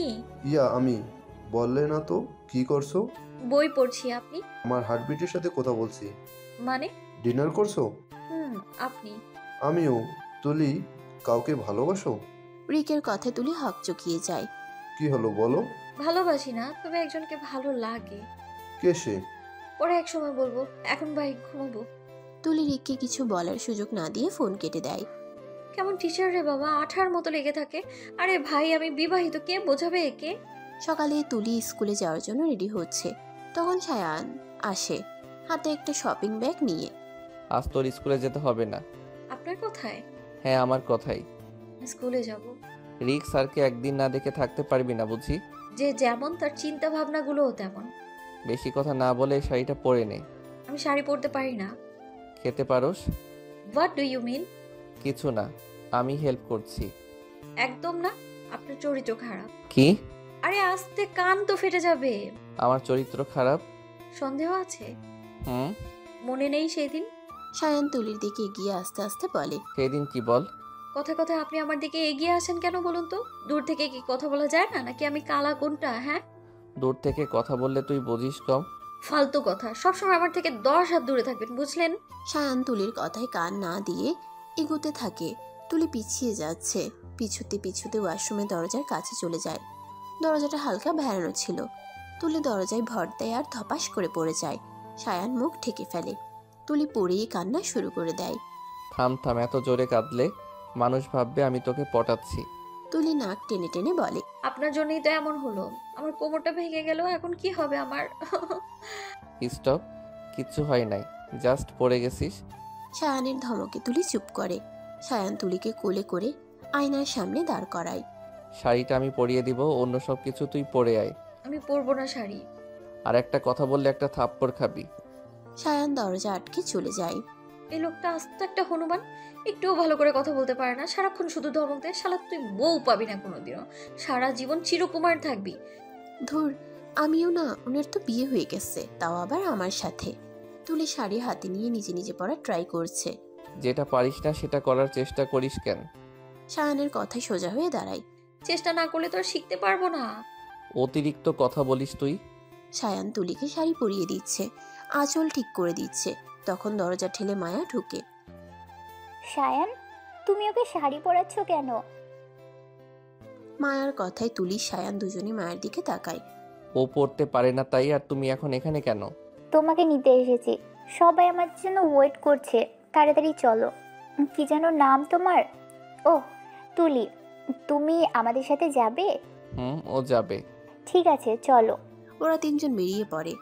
ইয়া আমি। বললে না তো কি করছো? বই পড়ছি। আপনি? আমার হার্টবিটের সাথে কথা বলছি। মানে? ডিনার করছো? আপনি? আমিও। তুলি, কাউকে ভালোবাসো? রিকের কথা তুলি হকচকিয়ে যায়। কি হলো বলো? ভালোবাসি না, তবে একজনকে ভালো লাগে। কে সে? পরে এক সময় বলবো, এখন বাই, ঘুমাবো। তুলি রিককে কিছু বলার সুযোগ না দিয়ে ফোন কেটে দেয়। কেমন টিচার রে বাবা, আঠার মতো লেগে থাকে। আরে ভাই আমি বিবাহিত, কে বোঝাবে একে? সকালে তুলি স্কুলে যাওয়ার জন্য রেডি হচ্ছে। তখন সায়ান আসে হাতে একটা শপিং ব্যাগ নিয়ে। আজ তোর স্কুলে যেতে হবে না। আপনার কোথায়? হ্যাঁ আমার কথাই। স্কুলে যাব। রিক স্যারকে একদিন না দেখে থাকতে পারবি না বুঝি? যে যেমন তার চিন্তা ভাবনাগুলোও তেমন। বেশি কথা না বলে শাড়িটা পরে নে। আমি শাড়ি পরতে পারি না। খেতে পারোস? What do you mean? কিছু না, আমি হেল্প করছি। একদম না, আপনার চরিত্র খারাপ। কি? আরে আস্তে, কান তো ফেটে যাবে। আমার চরিত্র খারাপ? সন্দেহ আছে? মনে নেই সেই দিন? সায়ান তুলির দিকে এগিয়ে আস্তে আস্তে বলে, সেদিন কি বল? কথা কথা আপনি আমার দিকে এগিয়ে আসেন কেন বলুন তো? দূর থেকে কি কথা বলা যায় না নাকি? আমি কালা কোনটা? হ্যাঁ, দূর থেকে কথা বললে তুই বুঝিস কম। ফালতু কথা, সবসময় আমার থেকে 10 হাত দূরে থাকবেন, বুঝলেন? সায়ান তুলির কথায় কান না দিয়ে এগোতে থাকে। তুলি পিছিয়ে যাচ্ছে। পিছুতে পিছুতে ওয়াশরুমে দরজার কাছে চলে যায়। দরজাটা হালকা ভেড়ানো ছিল। তুলি দরজায় ভর দেয় আর ধপাস করে পড়ে যায়। সায়ান মুখ ঢেকে ফেলে। তুলি পড়েই কান্না শুরু করে দেয়। থাম থাম, এত জোরে কাঁদলে মানুষ ভাববে আমি তোকে পটাচ্ছি। তুলি নাক টেনে টেনে বলে, আপনার জন্যই তো এমন হলো। আমার কোমরটা ভেঙে গেল, এখন কি হবে আমার? স্টপ, কিচ্ছু হয় নাই, জাস্ট পড়ে গেছিস। সায়ানের ধমকে তুলি চুপ করে। সায়ান তুলিকে কোলে করে আয়নার সামনে দাঁড় করায়। শাড়িটা আমি পরিয়ে দিব, অন্য সব কিছু তুই পরে আয়। আমি পরবো না শাড়ি। আর একটা কথা বললে একটা থাপ্পড় খাবি। সায়ান দরজা আটকে চলে যায়। এই লোকটা আস্ত একটা হনুমান, একটুও ভালো করে কথা বলতে পারে না, সারাক্ষণ শুধু ধমক দেয়। শালা তুই বউ পাবি না কোনোদিনও, সারা জীবন চিরকুমার থাকবি। ধুর, আমিও না, ওনার তো বিয়ে হয়ে গেছে, তাও আবার আমার সাথে। তুলি শাড়ি হাতে নিয়ে নিজে নিজে পরা ট্রাই করছে। যেটা পারিস না সেটা করার চেষ্টা করিস কেন? সায়ানের কথায় সোজা হয়ে দাঁড়ায়। চেষ্টা না করলে তো আর শিখতে পারবো না। অতিরিক্ত কথা বলিস তুই। সায়ান তুলিকে শাড়ি পরিয়ে দিচ্ছে, আঁচল ঠিক করে দিচ্ছে। তখন দরজা ঠেলে মায়া ঢুকে। সায়ান, তুমি ওকে শাড়ি পরাচ্ছ কেন? মায়ার কথায় তুলি সায়ান দুজনে মায়ের দিকে তাকায়। ও পড়তে পারে না তাই, আর তুমি এখন এখানে কেন? তোমাকে নিতে এসেছি, সবাই আমার জন্য ওয়েট করছে, তাড়াতাড়ি চলো। কি যেন নাম তোমার? ও তুলি, তুমি আমাদের সাথে যাবে? ও যাবে। ঠিক আছে চলো। ওরা তিনজন বেরিয়ে পড়ে।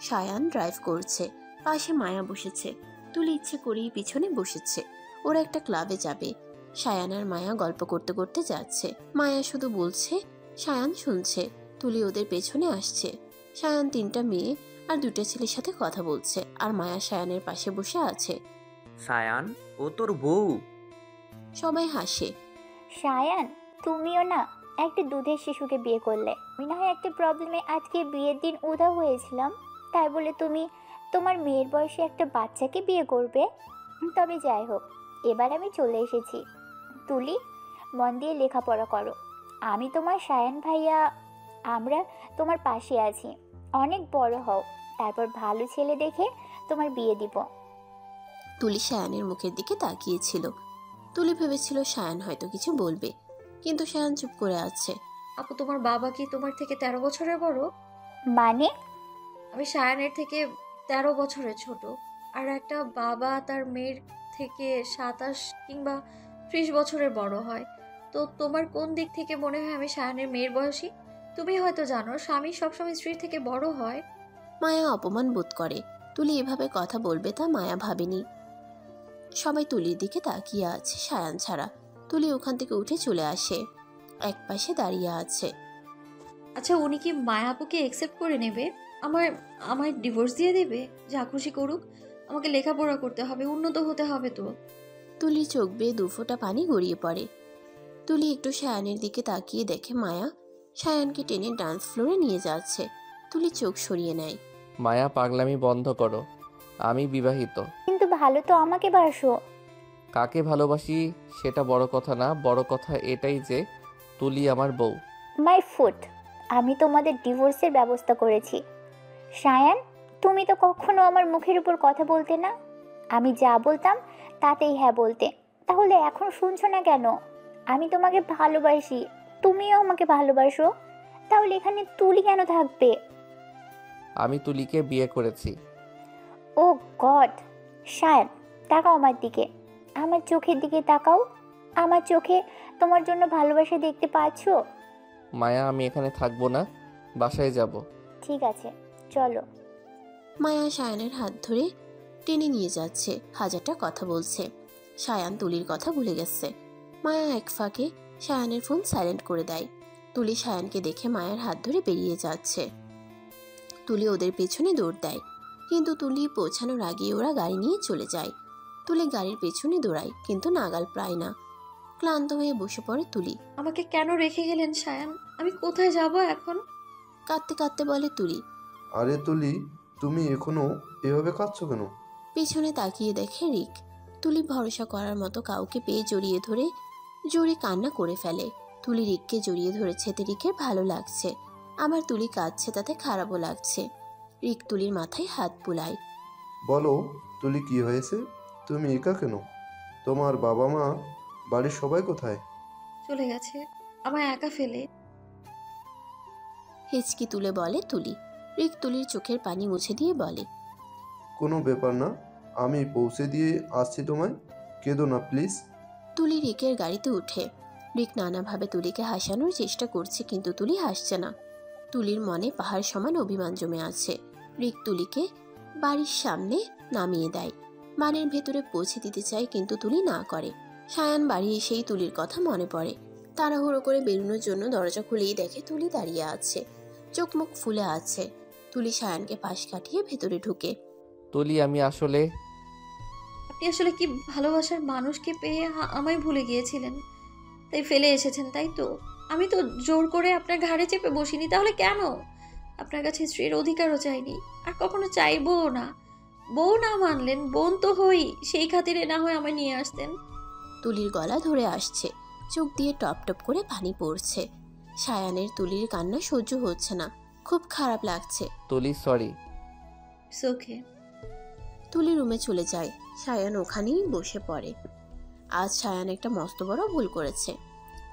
সায়ান ড্রাইভ করছে, পাশে মায়া বসেছে। তুলি ইচ্ছে করেই পিছনে বসেছে। ওরা একটা ক্লাবে যাবে। সায়ান আর মায়া গল্প করতে করতে যাচ্ছে। মায়া শুধু বলছে, সায়ান শুনছে। তুলি ওদের পেছনে আসছে। সায়ান 3টা মেয়ে আর 2টা ছেলের সাথে কথা বলছে, আর মায়া সায়ানের পাশে বসে আছে। সায়ান, ও তোর বউ? সবাই হাসে। সায়ান, তুমিও না একটা দুধের শিশুকে বিয়ে করলে। আমি না হয় একটা প্রবলেমে আজকে বিয়ের দিন উধাও হয়েছিলাম, তাই বলে তুমি তোমার মেয়ের বয়সে একটা বাচ্চাকে বিয়ে করবে? তবে যাই হোক, এবার আমি চলে এসেছি। তুলি, মন দিয়ে লেখাপড়া করো। আমি তোমার সায়ান ভাইয়া, আমরা তোমার পাশে আছি। অনেক বড় হও, তারপর ভালো ছেলে দেখে তোমার বিয়ে দিব। তুলি সায়ানের মুখের দিকে তাকিয়েছিল। তুলি ভেবেছিল সায়ান হয়তো কিছু বলবে, কিন্তু সায়ান চুপ করে আছে। আপু, তোমার বাবা কি তোমার থেকে 13 বছরের বড়? মানে? আমি সায়ানের থেকে 13 বছরের ছোট। আর একটা বাবা তার মেয়ের থেকে 27 কিংবা 30 বছরের বড় হয়। তো তোমার কোন দিক থেকে মনে হয় আমি সায়ানের মেয়ের বয়সী? তুমি হয়তো জানো, স্বামী সবসময় স্ত্রীর থেকে বড় হয়। মায়া অপমান বোধ করে। তুলি এভাবে কথা বলবে তা মায়া ভাবেনি। সবাই তুলির দিকে তাকিয়ে আছে, সায়ান ছাড়া। তুলি ওখান থেকে উঠে চলে আসে, এক পাশে দাঁড়িয়ে আছে। আচ্ছা, উনি কি মায়াপুকে অ্যাকসেপ্ট করে নেবে? আমায় ডিভোর্স দিয়ে দেবে? যা খুশি করুক, আমাকে লেখাপড়া করতে হবে, উন্নত হতে হবে তো। তুলি চোখ বেয়ে 2 ফোঁটা পানি গড়িয়ে পড়ে। তুলি একটু সায়ানের দিকে তাকিয়ে দেখে মায়া সায়ানকে টেনে ডান্স ফ্লোরে নিয়ে যাচ্ছে। তুলি চোখ সরিয়ে নেয়। মায়া, পাগলামি বন্ধ করো। আমি বিবাহিত। কিন্তু ভালো তো আমাকে বাসো। কাকে ভালোবাসি সেটা বড় কথা না, বড় কথা এটাই যে তুলি আমার বউ। মাই ফুট, আমি তোমাদের ডিভোর্সের ব্যবস্থা করেছি। সায়ান, তুমি তো কখনো আমার মুখের উপর কথা বলতে না। আমি যা বলতাম তাতেই হ্যাঁ বলতে, তাহলে এখন শুনছো না কেন? আমি তোমাকে ভালোবাসি, তুমিও আমাকে ভালোবাসো, তাহলে এখানে তুলি কেন থাকবে? আমি তুলিকে বিয়ে করেছি। ও গড! সায়ান, তাকাও আমার দিকে, আমার চোখের দিকে তাকাও। আমার চোখে তোমার জন্য ভালোবাসা দেখতে পাচ্ছো? মায়া, আমি এখানে থাকবো না, বাসায় যাব। ঠিক আছে চলো। মায়া সায়ানের হাত ধরে টেনে নিয়ে যাচ্ছে, হাজারটা কথা বলছে। সায়ান তুলির কথা ভুলে গেছে। মায়া এক ফাঁকে সায়ানের ফোন সাইলেন্ট করে দেয়। তুলি সায়ানকে দেখে মায়ের হাত ধরে বেরিয়ে যাচ্ছে। তুলি ওদের পেছনে দৌড় দেয়, কিন্তু তুলি পৌঁছানোর আগে ওরা গাড়ি নিয়ে চলে যায়। তুলি গাড়ির পেছনে দৌড়ায়, কিন্তু নাগাল প্রায় না। ক্লান্ত হয়ে বসে পড়ে তুলি। আমাকে কেন রেখে গেলেন সায়ান? আমি কোথায় যাব এখন? কাঁদতে কাঁদতে বলে তুলি। আরে তুলি, তুমি এখনো এভাবে কাঁদছো কেন? পেছনে তাকিয়ে দেখে রিক। তুলি ভরসা করার মতো কাউকে পেয়ে জড়িয়ে ধরে জোরে কান্না করে ফেলে। তুলি রিককে জড়িয়ে ধরেছে, রিকের ভালো লাগছে। আবার তুলি কাঁদছে, তাতে খারাপও লাগছে। রিক তুলির মাথায় হাত বুলায়। বলো তুলি, কি হয়েছে? তুমি একা কেন? তোমার বাবা মা, বাড়ির সবাই কোথায়? চলে গেছে আমায় একা ফেলে। হেঁচকি তুলে বলে তুলি। রিক তুলির চোখের পানি মুছে দিয়ে বলে, কোনো ব্যাপার না, আমি পৌঁছে দিয়ে আসছি তোমায়, কেঁদো না প্লিজ। তুলি রিকের গাড়িতে উঠে। রিক নানাভাবে তুলিকে হাসানোর চেষ্টা করছে, কিন্তু তুলি হাসছে না। তুলির মনে পাহাড় সমান অভিমান জমে আছে। রিক তুলিকে বাড়ির সামনে নামিয়ে দেয়। বাড়ির ভেতরে পৌঁছে দিতে চায়, কিন্তু তুলি না করে। সায়ান বাড়ি এসেই তুলির কথা মনে পড়ে। তাড়াহুড়ো করে বেরোনোর জন্য দরজা খুলেই দেখে তুলি দাঁড়িয়ে আছে, চোখ মুখ ফুলে আছে। তুলি সায়ানকে পাশ কাটিয়ে ভেতরে ঢুকে। তুলি, আমি আসলে আপনি আসলে কি ভালোবাসার মানুষকে পেয়ে আমায় ভুলে গিয়েছিলেন, তাই ফেলে এসেছেন, তাই তো? আমি তো জোর করে আপনার ঘাড়ে চেপে বসিনি, তাহলে কেন? আপনার কাছে স্ত্রীর অধিকারও চাইনি, আর কখনো চাইবও না। বউ না মানলেন, বোন তো হই, সেই খাতিরে না হয় আমায় নিয়ে আসতেন। তুলির গলা ধরে আসছে, চোখ দিয়ে টপ টপ করে পানি পড়ছে। সায়ানের তুলির কান্না সহ্য হচ্ছে না, খুব খারাপ লাগছে। তুলি, সরি। ওকে। তুলি রুমে চলে যায়। সায়ান ওখানেই বসে পড়ে। আজ সায়ান একটা মস্ত বড় ভুল করেছে।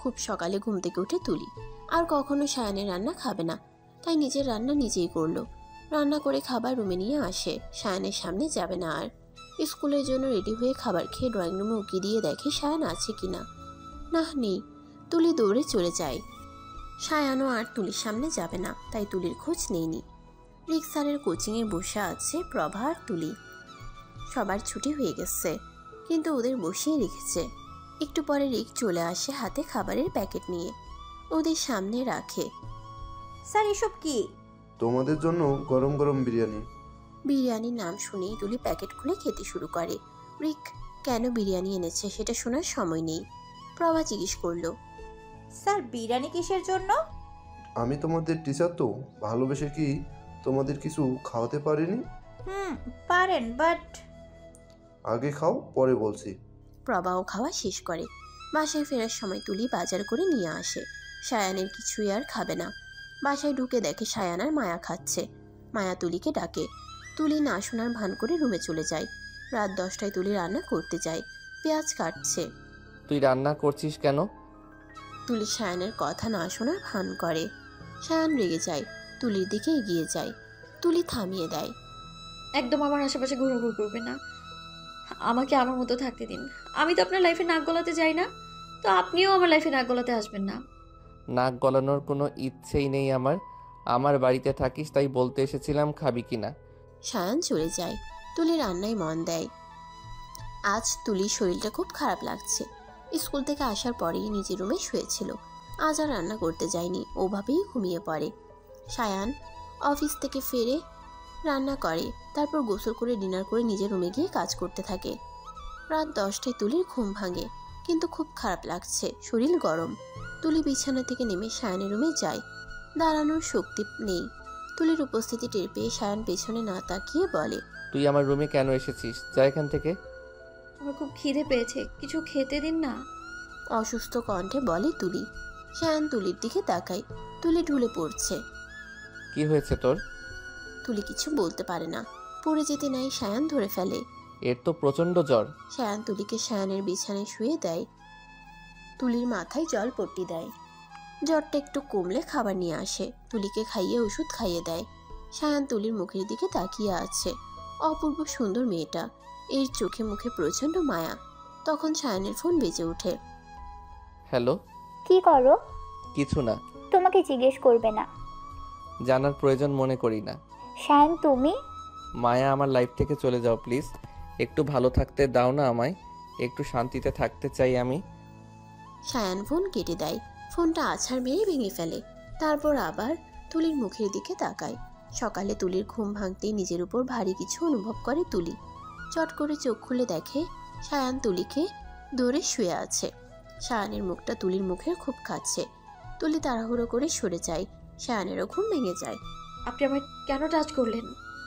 খুব সকালে ঘুম থেকে উঠে তুলি আর কখনো সায়ানের রান্না খাবে না, তাই নিজের রান্না নিজেই করলো। রান্না করে খাবার রুমে নিয়ে আসে। সায়ানের সামনে যাবে না আর। স্কুলের জন্য রেডি হয়ে খাবার খেয়ে ড্রয়িং রুমে উকি দিয়ে দেখে সায়ান আছে কিনা। না, নেই। তুলি দৌড়ে চলে যায়। সায়ানও আর তুলির সামনে যাবে না, তাই তুলির খোঁজ নেয়নি। রিক স্যারের কোচিংয়ে বসে আছে প্রভা আর তুলি। সবার ছুটি হয়ে গেছে, কিন্তু ওদের বসিয়ে রেখেছে। একটু পরে রিক চলে আসে হাতে খাবারের প্যাকেট নিয়ে, ওদের সামনে রাখে। স্যার এসব কি? তোমাদের জন্য গরম গরম বিরিয়ানি। বিরিয়ানির নাম শুনেই তুলি প্যাকেট খুলে খেতে শুরু করে। রিক কেন বিরিয়ানি এনেছে সেটা শোনার সময় নেই। প্রভা জিজ্ঞেস করলো, স্যার বিরিয়ানি কিসের জন্য? আমি তোমাদের টিচার, তো ভালোবেসে কি তোমাদের কিছু খাওয়াতে পারিনি? পারেন, বাট আগে খাও, পরে বলছি। প্রভাও খাওয়া শেষ করে। বাসায় ফেরার সময় তুলি বাজার করে নিয়ে আসে। সায়ানের কিছুই আর খাবে না। বাসায় ঢুকে দেখে সায়ান আর মায়া খাচ্ছে। মায়া তুলিকে ডাকে। তুলি না শোনার ভান করে রুমে চলে যায়। রাত 10টায় তুলি রান্না করতে যায়, পেঁয়াজ কাটছে। তুই রান্না করছিস কেন? তুলি সায়ানের কথা না শোনার ভান করে। সায়ান রেগে যায়, তুলির দিকে এগিয়ে যায়। তুলি থামিয়ে দেয়। একদম আমার আশেপাশে ঘুরঘুর করবে না, আমাকে আমার মতো থাকতে দিন। আমি তো আপনার লাইফে নাক গলাতে যাই না, তো আপনিও আমার লাইফে নাক গলাতে আসবেন না। নাক গলানোর কোনো ইচ্ছেই নেই আমার। আমার বাড়িতে থাকিস, তাই বলতে এসেছিলাম খাবি কিনা। সায়ান চলে যায়। তুলি রান্নায় মন দেয়। আজ তুলির শরীরটা খুব খারাপ লাগছে। স্কুল থেকে আসার পরেই নিজের রুমে শুয়েছিল। আজ আর রান্না করতে যায়নি, ওভাবেই ঘুমিয়ে পড়ে। সায়ান অফিস থেকে ফিরে রান্না করে, তারপর গোসল করে ডিনার করে নিজের রুমে গিয়ে কাজ করতে থাকে। রাত 10টায় তুলির ঘুম ভাঙে, কিন্তু খুব খারাপ লাগছে, শরীর গরম। তুলি বিছানা থেকে নেমে সায়ানের রুমে যায়। দাঁড়ানোর শক্তি নেই। তুলির উপস্থিতি টের পেয়ে সায়ান পেছনে না তাকিয়ে বলে, তুই আমার রুমে কেন এসেছিস? যা এখান থেকে। আমার খুব খিদে পেয়েছে, কিছু খেতে দিন না। অসুস্থ কণ্ঠে বলে তুলি। সায়ান তুলির দিকে তাকায়। তুলি ঢুলে পড়ছে। কি হয়েছে তোর? তুলি কিছু বলতে পারে না। পড়ে যেতে নাই সায়ান ধরে ফেলে। এর তো প্রচন্ড জ্বর। সায়ান তুলিকে সায়ানের বিছানায় শুয়ে দেয়। তুলির মাথায় জল পট্টি দেয়। জ্বরটা একটু কমলে খাবার নিয়ে আসে, তুলিকে খাইয়ে ওষুধ খাইয়ে দেয়। সায়ান তুলির মুখের দিকে তাকিয়ে আছে। অপূর্ব সুন্দর মেয়েটা, এর চোখে মুখে প্রচন্ড মায়া। তখন সায়ানের ফোন বেজে ওঠে। হ্যালো। কি করো? কিছু না। তোমাকে জিজ্ঞেস করবে না। জানার প্রয়োজন মনে করি না। শায়ন তুমি? মায়া, আমার লাইফ থেকে চলে যাও প্লিজ। একটু ভালো থাকতে দাও না আমায়, একটু শান্তিতে থাকতে চাই আমি। সায়ান ফোন কেটে দেয়। ফোনটা আছাড় মেরে ভেঙে ফেলে। তারপর আবার তুলির মুখের দিকে তাকায়। সকালে তুলির ঘুম ভাঙতেই নিজের উপর ভারী কিছু অনুভব করে তুলি। চট করে চোখ খুলে দেখে সায়ান তুলিকে ধরে শুয়ে আছে। সায়ানের মুখটা তুলির মুখের খুব খাচ্ছে। তুলি তাড়াহুড়ো করে সরে যায়। সায়ানেরও ঘুম ভেঙে যায়। আপনি আমায় কেন টাচ করলেন?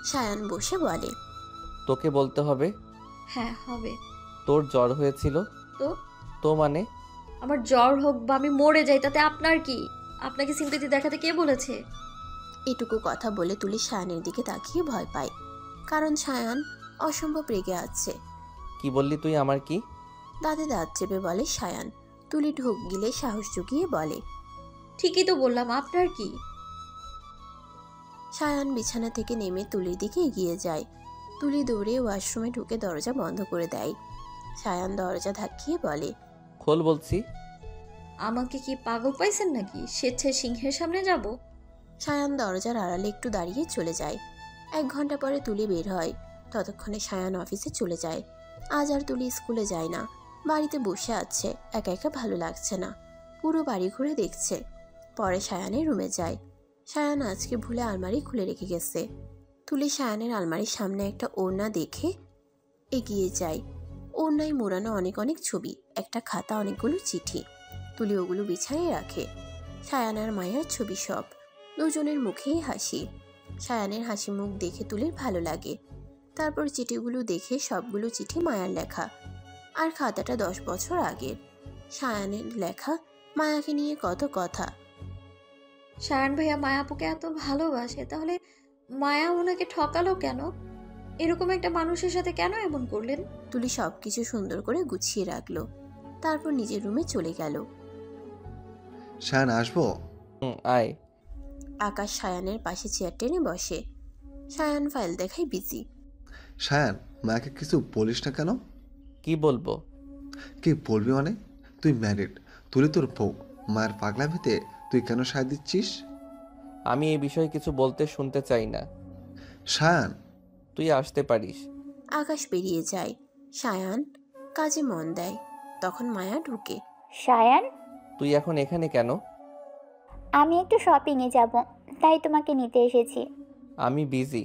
সায়ান বসে বলে, তোকে বলতে হবে। হ্যাঁ হবে। তোর জ্বর হয়েছিল। তো তো মানে? আমার জ্বর হোক বা আমি মরে যাই তাতে আপনার কি? আপনাকে সিম্পেথি দেখাতে কে বলেছে? এটুকু কথা বলে তুলি সায়ানের দিকে তাকিয়ে ভয় পায়, কারণ সায়ান অসম্ভব রেগে আছে। কি বললি তুই? আমার কি? দাঁতে দাঁত চেপে বলে সায়ান। তুলি ঢোক গিলে সাহস জুগিয়ে বলে, ঠিকই তো বললাম, আপনার কি? সায়ান বিছানা থেকে নেমে তুলির দিকে এগিয়ে যায়। তুলি দৌড়ে ওয়াশরুমে ঢুকে দরজা বন্ধ করে দেয়। সায়ান দরজা ধাক্কিয়ে বলে, খোল বলছি। আমাকে কি পাগল পাইছেন নাকি? স্বেচ্ছায় সিংহের সামনে যাব? সায়ান দরজার আড়ালে একটু দাঁড়িয়ে চলে যায়। 1 ঘন্টা পরে তুলি বের হয়। ততক্ষণে সায়ান অফিসে চলে যায়। আজ আর তুলি স্কুলে যায় না, বাড়িতে বসে আছে। একা একা ভালো লাগছে না, পুরো বাড়ি ঘুরে দেখছে। পরে সায়ানের রুমে যায়। সায়ান আজকে ভুলে আলমারি খুলে রেখে গেছে। তুলি সায়ানের আলমারির সামনে একটা ওড়না দেখে এগিয়ে যায়। ওড়নায় মোড়ানো অনেক অনেক ছবি, একটা খাতা, অনেকগুলো চিঠি। তুলি ওগুলো বিছানায় রাখে। সায়ান আর মায়ার ছবি সব। দুজনের মুখেই হাসি। সায়ানের হাসি মুখ দেখে তুলির ভালো লাগে। তারপর চিঠিগুলো দেখে সবগুলো চিঠি মায়ার লেখা, আর খাতাটা 10 বছর আগের। সায়ানের লেখা মায়াকে নিয়ে কত কথা। সায়ান ভাইয়া মায়াপুকে এত ভালোবাসে, তাহলে মায়া ওনাকে ঠকালো কেন? এরকম একটা মানুষের সাথে কেন এমন করলেন? তুলি সবকিছু সুন্দর করে গুছিয়ে রাখলো। তারপর নিজের রুমে চলে গেল। সায়ান, আসবো? আয়। আকাশ সায়ানের পাশে চেয়ার টেনে বসে। সায়ান ফাইল দেখায় বিজি। সায়ান, মাকে কিছু বলিস না কেন? কি বলবো? কি বলবি মানে? তুই ম্যারিড, তুলি তোর বউ। মায়ের পাগলামিতে তুই কেন সায় দিচ্ছিস? আমি এই বিষয়ে কিছু বলতে শুনতে চাই না। সায়ান, তুই আসতে পারিস। আকাশ বেরিয়ে যায়। সায়ান কাজে মন দেয়। তখন মায়া ঢুকে। সায়ান, তুই এখন এখানে কেন? আমি একটু শপিংয়ে যাব, তাই তোমাকে নিতে এসেছি। আমি বিজি।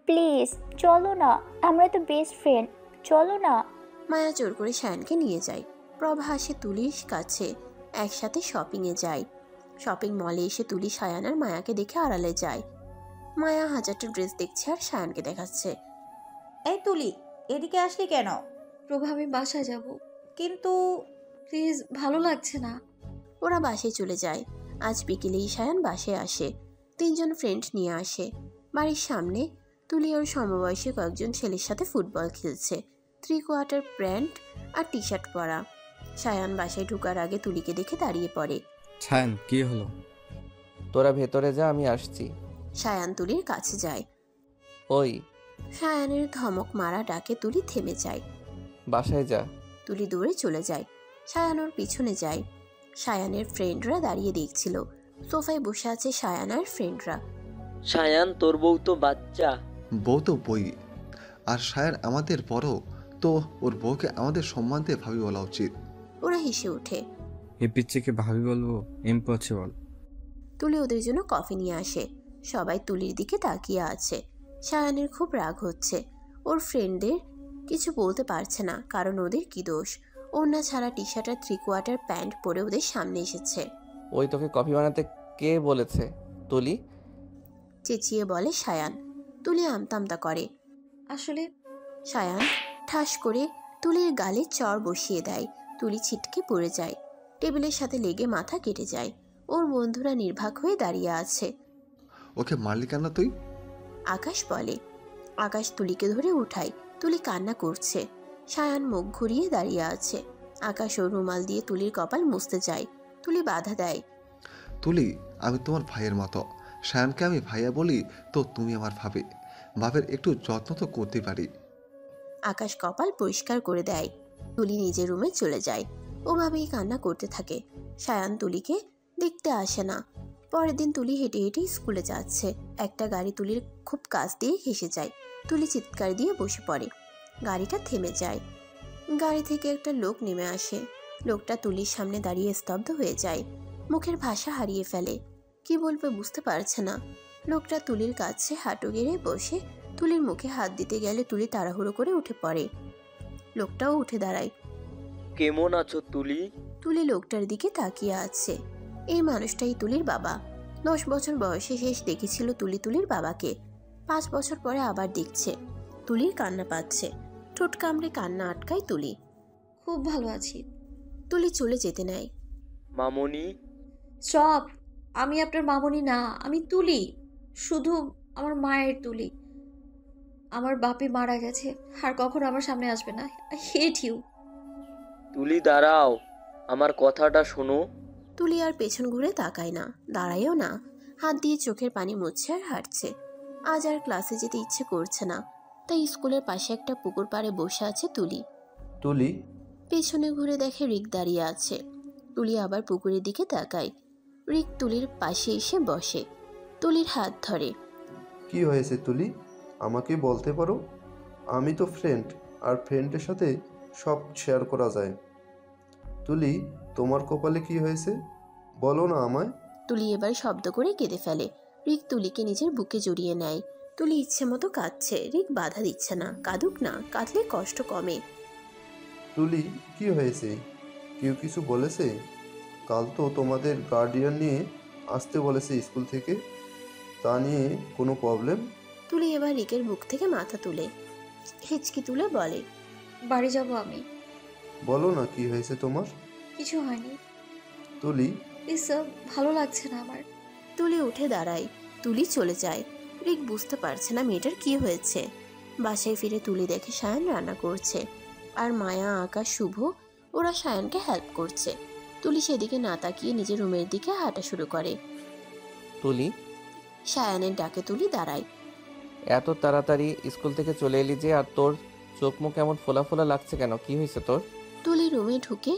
প্লিজ চলো না, আমরা তো বেস্ট ফ্রেন্ড, চলো না। মায়া জোর করে সায়ানকে নিয়ে যায়। প্রভা আসে তুলির কাছে। একসাথে শপিংয়ে যায়। শপিং মলে এসে তুলি সায়ান আর মায়াকে দেখে আড়ালে যায়। মায়া হাজারটা ড্রেস দেখছে আর সায়ানকে দেখাচ্ছে। এই তুলি, এদিকে আসলি কেন? প্রভা, আমি বাসায় যাব। কিন্তু প্লিজ, ভালো লাগছে না। ওরা বাসে চলে যায়। আজ বিকেলেই সায়ান বাসে আসে। 3 জন ফ্রেন্ড নিয়ে আসে। বাড়ির সামনে তুলি ওর সমবয়সী কয়েকজন ছেলের সাথে ফুটবল খেলছে। 3/4 প্যান্ট আর টি শার্ট পরা। সায়ান বাসায় ঢোকার আগে তুলিকে দেখে দাঁড়িয়ে পড়ে। সায়ান, কি হলো? তোরা ভেতরে যা, আমি আসছি। সায়ান তুলির কাছে যায়। ওই। সায়ানের ধমক মারা ডাকে তুলি থেমে যায়। বাসায় যা। তুলি দৌড়ে চলে যায়। সায়ান ওর পিছনে যায়। সায়ানের ফ্রেন্ডরা দাঁড়িয়ে দেখছিল। সোফায় বসে আছে সায়ান আর ফ্রেন্ডরা। সায়ান, তোর বউ তো বাচ্চা। বউ তো বই। আর সায়ান আমাদের বড়, তো ওর বউকে আমাদের সম্মান দিয়ে ভাবি বলা উচিত। ওরা হেসে ওঠে। এই পিচ্চিকে ভাবি বলবো? ইম্পসিবল। তুলি ওদের জন্য কফি নিয়ে আসে। সবাই তুলির দিকে তাকিয়ে আছে। সায়ানের খুব রাগ হচ্ছে। ওর ফ্রেন্ডদের কিছু বলতে পারছে না, কারণ ওদের কি দোষ? ওড়না ছাড়া টি শার্ট আর 3/4 প্যান্ট পরে ওদের সামনে এসেছে। ওই, তোকে কফি বানাতে কে বলেছে? তুলি, চেঁচিয়ে বলে সায়ান। তুলি আমতামতা করে। আসলে সায়ান ঠাস করে তুলির গালে চড় বসিয়ে দেয়। তুলি ছিটকে পড়ে যায়। টেবিলের সাথে লেগে মাথা কেটে যায়। ওর বন্ধুরা নির্বাক হয়ে দাঁড়িয়ে আছে। ওকে মারলি কেন তুই? আকাশ বলে। আকাশ তুলিকে ধরে উঠায়। তুলি কান্না করছে। সায়ান মুখ ঘুরিয়ে দাঁড়িয়ে আছে। আকাশ ওর রুমাল দিয়ে তুলির কপাল মুছতে যায়। তুলি বাধা দেয়। তুলি, আমি তোমার ভাইয়ের মতো। সায়ানকে আমি ভাইয়া বলি, তো তুমি আমার ভাবে। বাপের একটু যত্ন তো করতে পারি। আকাশ কপাল পরিষ্কার করে দেয়। তুলি নিজের রুমে চলে যায়। ওভাবেই কান্না করতে থাকে। সায়ান তুলিকে দেখতে আসে না। পরের দিন তুলি হেঁটে হেঁটে স্কুলে যাচ্ছে। একটা গাড়ি তুলির খুব কাছ দিয়ে ঘেঁষে যায়। তুলি চিৎকার দিয়ে বসে পড়ে। গাড়িটা থেমে যায়। গাড়ি থেকে একটা লোক নেমে আসে। লোকটা তুলির সামনে দাঁড়িয়ে স্তব্ধ হয়ে যায়। মুখের ভাষা হারিয়ে ফেলে। কি বলবে বুঝতে পারছে না। লোকটা তুলির কাছে হাঁটু গেড়ে বসে তুলির মুখে হাত দিতে গেলে তুলি তাড়াহুড়ো করে উঠে পড়ে। লোকটাও উঠে দাঁড়ায়। কেমন আছো তুলি? তুলি লোকটার দিকে তাকিয়ে আছে। এই মানুষটাই তুলির বাবা। 10 বছর বয়সে শেষ দেখেছিল তুলি তুলির বাবাকে। 5 বছর পরে আবার দেখছে। তুলির কান্না পাচ্ছে। ঠোঁট কামড়ে কান্না আটকায় তুলি। খুব ভালো আছি। তুলি চলে যেতে নেয়। মামনি, স্টপ। আমি আপনার মামনি না, আমি তুলি, শুধু আমার মায়ের তুলি। আমার বাপি মারা গেছে, আর কখনো আমার সামনে আসবে না। I hate you. তুলি দাঁড়াও, আমার কথাটা শোনো। তুলি আর পেছন ঘুরে তাকায় না, দাঁড়ায়ও না, হাত দিয়ে চোখের পানি মুছছে আর হাঁটছে। আজ আর ক্লাসে যেতে ইচ্ছে করছে না, তাই স্কুলের পাশে একটা পুকুর পাড়ে বসে আছে তুলি। তুলি, পেছনে ঘুরে দেখে রিক দাঁড়িয়ে আছে। তুলি আবার পুকুরের দিকে তাকায়। রিক তুলির পাশে এসে বসে, তুলির হাত ধরে। কি হয়েছে তুলি? আমাকে বলতে পারো? আমি তো ফ্রেন্ড, আর ফ্রেন্ডের সাথে সব শেয়ার করা যায়। তুলি, তোমার কপালে কি হয়েছে বলো না আমায়। তুলি এবার শব্দ করে কেঁদে ফেলে। রিক তুলিকে নিজের বুকে জড়িয়ে নেয়। তুলি ইচ্ছে মতো কাঁদছে, রিক বাধা দিচ্ছে না। কাঁদুক না, কাঁদলে কষ্ট কমে। তুলি, কি হয়েছে? কেউ কিছু বলেছে? কাল তো তোমাদের গার্ডিয়ান নিয়ে আসতে বলেছে স্কুল থেকে, তা নিয়ে কোনো প্রবলেম? তুলি এবার রিকের বুক থেকে মাথা তুলে হিচকি তুলে বলে, বাড়ি যাব আমি। বলো না কি হয়েছে তোমার। কিছু হয়নি। তুলি, প্লিজ স্যার, ভালো লাগছে না আমার। তুলি উঠে দাঁড়ায়। তুলি চলে যায়। রিক বুঝতে পারছে না মেয়েটার কি হয়েছে। বাসায় ফিরে তুলি দেখে সায়ান রান্না করছে, আর মায়া, আকাশ, শুভ ওরা সায়ানকে হেল্প করছে। তুলি সেদিকে না তাকিয়ে নিজের রুমের দিকে হাঁটা শুরু করে। তুলি, সায়ানের ডাকে তুলি দাঁড়ায়। এত তাড়াতাড়ি স্কুল থেকে চলে এলি যে, আর তোর চোখ মুখ কেমন ফোলা ফোলা লাগছে কেন? কি হয়েছে তোর? তুলি রুমে ঢুকে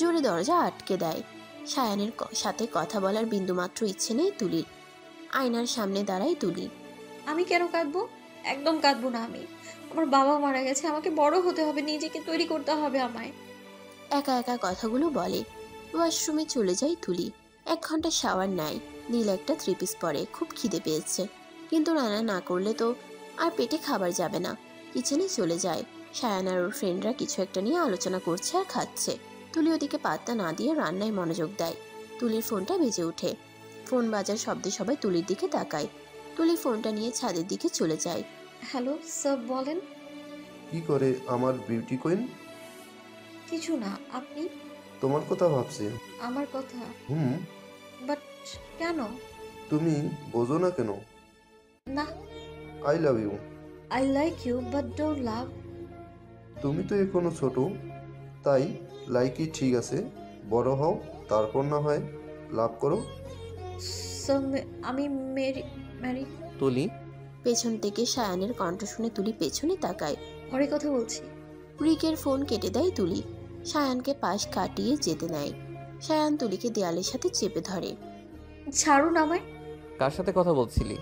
জোরে দরজা আটকে দেয়। সায়ানের সাথে কথা বলার বিন্দুমাত্র ইচ্ছে নেই তুলির। আয়নার সামনে দাঁড়ায় তুলি। আমি কেন কাঁদবো? একদম কাঁদবো না আমি। আমার বাবা মারা গেছে, আমাকে বড় হতে হবে, নিজেকে তৈরি করতে হবে আমায়। একা একা কথাগুলো বলে। ওয়াশরুমে চলে যায় তুলি। 1 ঘন্টা শাওয়ার নেয়। নীল একটা 3 পিস পরে। খুব খিদে পেয়েছে, কিন্তু রান্না না করলে তো আর পেটে খাবার যাবে না। কিচেনে চলে যায়। সায়ান আর ওর ফ্রেন্ডরা কিছু একটা নিয়ে আলোচনা করছে আর খাচ্ছে। তুলি ওদিকে পাত্তা না দিয়ে রান্নায় মনোযোগ দেয়। তুলির ফোনটা বেজে ওঠে। ফোন বাজার শব্দে সবাই তুলির দিকে তাকায়। তুলি ফোনটা নিয়ে ছাদের দিকে চলে যায়। হ্যালো স্যার, বলেন। কি করে আমার বিউটি কুইন? কিছু না, আপনি? তোমার কথা ভাবছি। আমার কথা? বাট কেন? তুমি বোঝো না কেন? না। I love you. I like you but don't love. তুমি তো এখনো ছোট, তাই লাইকই ঠিক আছে। বড় হও, তারপর না হয় লাভ করো। আমি ম্যারি। তুলি, পেছন থেকে সায়ানের কণ্ঠ শুনে তুলি পেছনে তাকায়। পরে কথা বলছি। রিকের ফোন কেটে দেয় তুলি। সায়ানকে পাশ কাটিয়ে যেতে নেয়। সায়ান তুলিকে দেয়ালের সাথে চেপে ধরে। ছাড়ুন আমায়। কার সাথে কথা বলছিলি?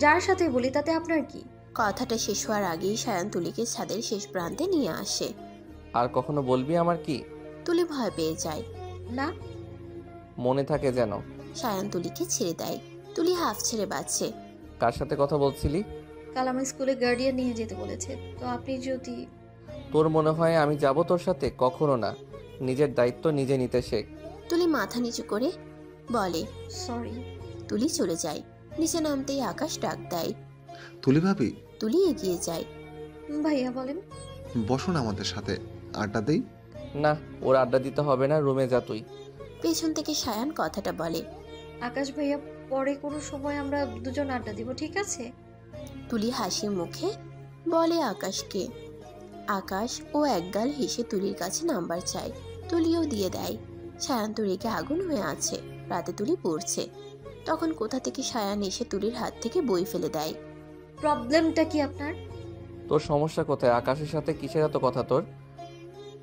যার সাথে বলি তাতে আপনার কি? কথাটা শেষ হওয়ার আগেই সায়ান তুলিকে ছাদের শেষ প্রান্তে নিয়ে আসে। আর কখনো বলবি আমার কি? তুলি ভয় পেয়ে যায়। না। মনে থাকে যেন। সায়ান তুলিকে ছেড়ে দেয়। তুলি হাফ ছেড়ে বাঁচছে। কার সাথে কথা বলছিলি? কাল আমার স্কুলে গার্ডিয়ান নিয়ে যেতে বলেছে, তো আপনি যদি... তোর মনে হয় আমি যাব তোর সাথে? কখনো না। নিজের দায়িত্ব নিজে নিতে শেখ। তুলি মাথা নিচু করে বলে, সরি। তুলি চলে যায়। নিচে নামতেই আকাশ ডাক দেয়। তুলি ভাবি। তুলি এগিয়ে যায়। ভাইয়া বলেন। বসো না আমাদের সাথে, আড্ডা দেই। না, ওর আড্ডা দিতে হবে না, রুমে যা তুই। পেছন থেকে সায়ান কথাটা বলে। আকাশ ভাইয়া, পরে কোনো সময় আমরা দুজন আড্ডা দিব, ঠিক আছে? তুলি হাসি মুখে বলে আকাশকে। আকাশ ও একগাল হেসে তুলির কাছে নাম্বার চায়। তুলিও দিয়ে দেয়। সায়ান তো রেগে আগুন হয়ে আছে। রাতে তুলি পড়ছে। তখন কোথা থেকে সায়ান এসে তুলির হাত থেকে বই ফেলে দেয়। প্রবলেমটা কি আপনার? তোর সমস্যা কোথায়? আকাশের সাথে কিসের এত কথা তোর?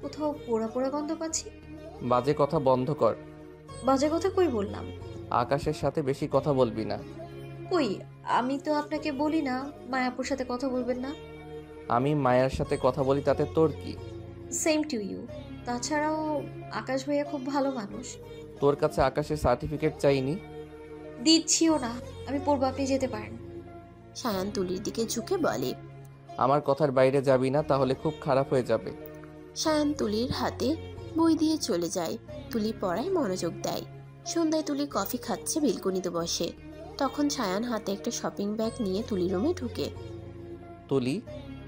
কোথাও পোড়া পোড়া গন্ধ পাচ্ছি। বাজে কথা বন্ধ কর। বাজে কথা কই বললাম? আকাশের সাথে বেশি কথা বলবি না। কই, আমি তো আপনাকে বলি না মায়াপুর সাথে কথা বলবেন না। আমি মায়ের সাথে কথা বলি, তাতে তোর কি? Same to you. তাছাড়াও আকাশ ভাইয়া খুব ভালো মানুষ। তোর কাছে আকাশের সার্টিফিকেট চাইনি। দিচ্ছিও না, আমি পড়বো, আপনি যেতে পারেন। সায়ান তুলির দিকে ঝুঁকে বলে, আমার কথার বাইরে যাবি না, তাহলে খুব খারাপ হয়ে যাবে। সায়ান তুলির হাতে বই দিয়ে চলে যায়। তুলি পড়ায় মনোযোগ দেয়। সন্ধ্যায় তুলি কফি খাচ্ছে বেলকনিতে বসে। তখন সায়ান হাতে একটা শপিং ব্যাগ নিয়ে তুলি রুমে ঢুকে। তুলি,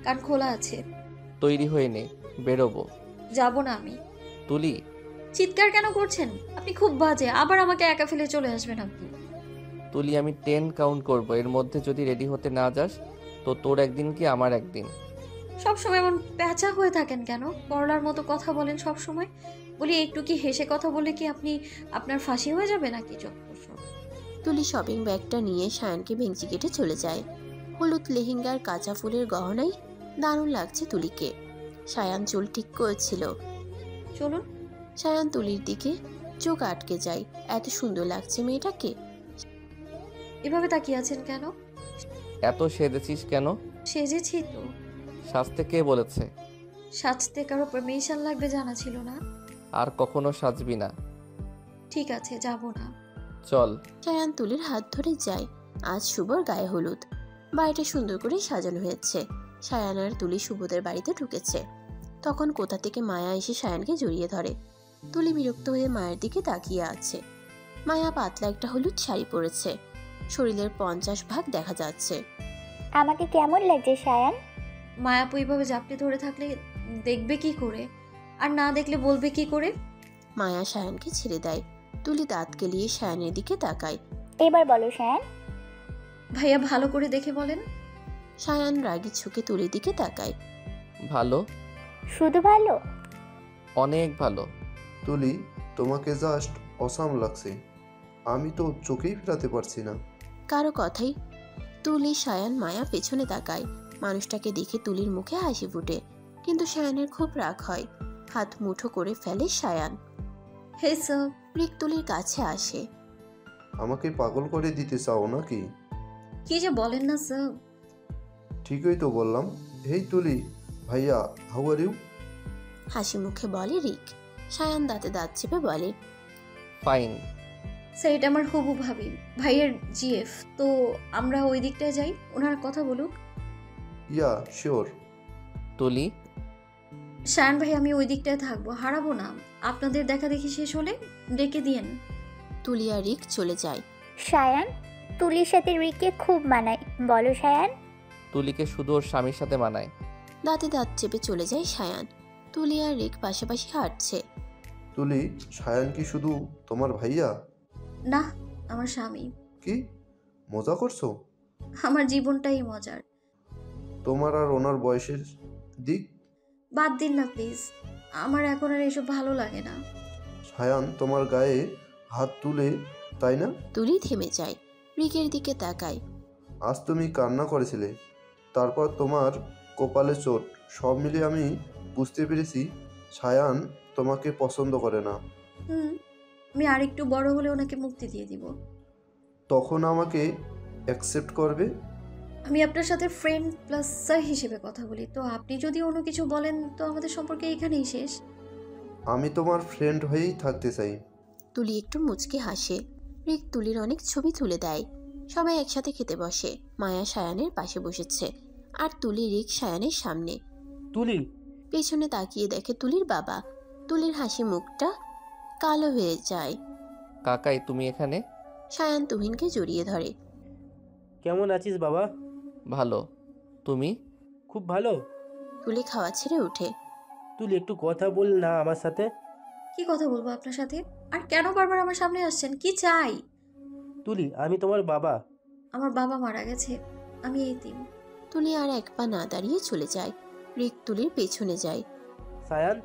কান খোলা আছে। তৈরি হয়ে নে, বেরোবো। যাব না আমি। তুলি, চিৎকার কেন করছেন? আপনি খুব বাজে, আবার আমাকে একা ফেলে চলে আসবেন আপনি। তুলি আমি 10 কাউন্ট করব, এর মধ্যে যদি রেডি হতে না যাস তো তোর একদিন কি আমার একদিন। সবসময় এমন প্যাঁচা হয়ে থাকেন কেন? করলার মতো কথা বলেন সব সময়। বলি একটু কি হেসে কথা বলে কি আপনার ফাঁসি হয়ে যাবে নাকি? সব তুলি শপিং ব্যাগটা নিয়ে সায়ানকে ভেঙচি কেটে চলে যায়। হলুদ লেহেঙ্গার কাঁচা ফুলের গহনায় দারুণ লাগছে তুলিকে। সায়ান চুল ঠিক করেছিল। চলুন। সায়ান তুলির দিকে চোখ আটকে যায়। এত সুন্দর লাগছে মেয়েটাকে। এভাবে তাকিয়ে আছেন কেন? এত সেজেছিস কেন? সেজেছি তো। সাজতে কে বলেছে? সাজতে কারো পারমিশন লাগবে জানা ছিল না। আর কখনো সাজবি না। ঠিক আছে, যাব না। চল। সায়ান তুলির হাত ধরে যায়। আজ শুভর গায়ে হলুদ। বাড়িটা সুন্দর করে সাজানো হয়েছে। সায়ান আর তুলি শুভদের বাড়িতে ঢুকেছে। তখন কোথা থেকে মায়া এসে সায়ানকে জড়িয়ে ধরে। তুলি বিরক্ত হয়ে মায়ের দিকে তাকিয়ে আছে। মায়া পাতলা একটা হলুদ শাড়ি পরেছে। শরীরের 50 ভাগ দেখা যাচ্ছে। আমাকে কেমন লাগছে সায়ান? মায়াপু এইভাবে জাপটে ধরে থাকলে দেখবে কি করে, আর না দেখলে বলবে কি করে? মায়া সায়ানকে ছেড়ে দেয়। তুলি দাঁত কেলিয়ে সায়ানের দিকে তাকায়। এবার বলো সায়ান। ভাইয়া ভালো করে দেখে বলেন। সায়ান রাগি চোখে তুলির দিকে তাকায়। ভালো। শুধু ভালো? অনেক ভালো। তুলি, তোমাকে জাস্ট অসাম লাগছে। আমি তো চোখেই ফেরাতে পারছি না। কারো কথাই তুলি, সায়ান, মায়া পেছনে তাকায়। মানুষটাকে দেখে তুলির মুখে হাসি ফুটে, কিন্তু সায়ানের খুব রাগ হয়। হাত মুঠো করে ফেলে সায়ান। হে স্যার। রিক তুলির কাছে আসে। আমাকে পাগল করে দিতে চাও নাকি? কি যে বলেন না স্যার। ঠিকই তো বললাম। হেই তুলি, ভাইয়া, হাউ আর ইউ? হাসি মুখে বলে রিক। সায়ান দাঁতে দাঁত চেপে বলে, ফাইন। স্যার, এটা আমার হবু ভাবি, ভাইয়ের জিএফ। তো আমরা ওই দিকটায় যাই, ওনার কথা বলুক। Yeah sure. তুলি। শায়ান ভাই, আমি ওই দিকটায় থাকবো, হারাবো না। আপনাদের দেখা দেখি শেষ হলে ডেকে দিয়েন। তুলি আর রিক চলে যায়। সায়ান, তুলির সাথে রিককে খুব মানায়, বলো সায়ান। তুলিকে শুধু ওর স্বামীর সাথে মানায়। দাঁতে দাঁত চেপে চলে যায় সায়ান। তুলি আর রিক পাশাপাশি হাঁটছে। তুলি, সায়ান কি শুধু তোমার ভাইয়া? না, আমার স্বামী। কি মজা করছো? আমার জীবনটাই মজার। তোমার আর ওনার বয়সের দিক বাদ দিন না প্লিজ, আমার এখন আর এসব ভালো লাগে না। সায়ান তোমার গায়ে হাত তুলে, তাই না? তুলি থেমে যায়, রিকের দিকে তাকায়। আজ তুমি কান্না করেছিলে, তারপর তোমার কপালে চোট, সব মিলে আমি বুঝতে পেরেছি সায়ান তোমাকে পছন্দ করে না। আমি আরেকটু বড় হলে ওনাকে মুক্তি দিয়ে দিব। তখন আমাকে অ্যাকসেপ্ট করবে? আমি আপনার সাথে ফ্রেন্ড প্লাস স্যার হিসেবে কথা বলি, তো আপনি যদি অন্য কিছু বলেন তো আমাদের সম্পর্কে এখানেই শেষ। আমি তোমার ফ্রেন্ড হয়েই থাকতে চাই। তুলি একটু মুচকে হাসে। রিক তুলির অনেক ছবি তুলে দেয়। সবাই একসাথে খেতে বসে। মায়া সায়ানের পাশে বসেছে, আর তুলি রিক সায়ানের সামনে। তুলি পেছনে তাকিয়ে দেখে তুলির বাবা। তুলির হাসি মুখটা কালো হয়ে যায়। কাকাই, তুমি এখানে? সায়ান তুহিনকে জড়িয়ে ধরে। কেমন আছিস বাবা? ভালো। তুমি? খুব ভালো। তুলি খাওয়া ছেড়ে উঠে। তুলি, একটু কথা বল না আমার সাথে। কি কথা বলবো আপনার সাথে? আর কেন বারবার আমার সামনে আসছেন? কি চাই? তুলি, আমি তোমার বাবা। আমার বাবা মারা গেছে, আমি এতিম। তুলি আর এক পা না দাঁড়িয়ে চলে যায়। রিক তুলির পেছনে যায়। সায়ান।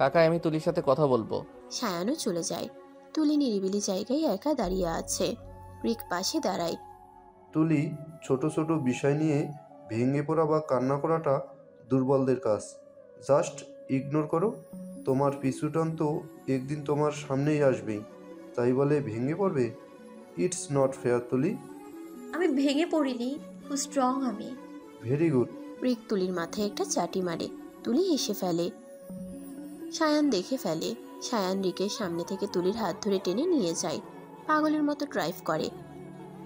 কাকা, আমি তুলির সাথে কথা বলবো। সায়ানও চলে যায়। তুলি নিরিবিলি জায়গায় একা দাঁড়িয়ে আছে। রিক পাশে দাঁড়ায়। তুলি, ছোট ছোট বিষয় নিয়ে ভেঙে পড়া বা কান্না করাটা দুর্বলদের কাজ। জাস্ট ইগনোর করো। তোমার পিছুটান তো একদিন তোমার সামনেই আসবেই, তাই বলে ভেঙে পড়বে? ইটস নট ফেয়ার তুলি। আমি ভেঙে পড়িনি, খুব স্ট্রং আমি। Very good. রিক তুলির মাথায় একটা চাটি মারে। তুলি হেসে ফেলে। সায়ান দেখে ফেলে। সায়ান রিকের সামনে থেকে তুলির হাত ধরে টেনে নিয়ে যায়। পাগলের মতো ড্রাইভ করে।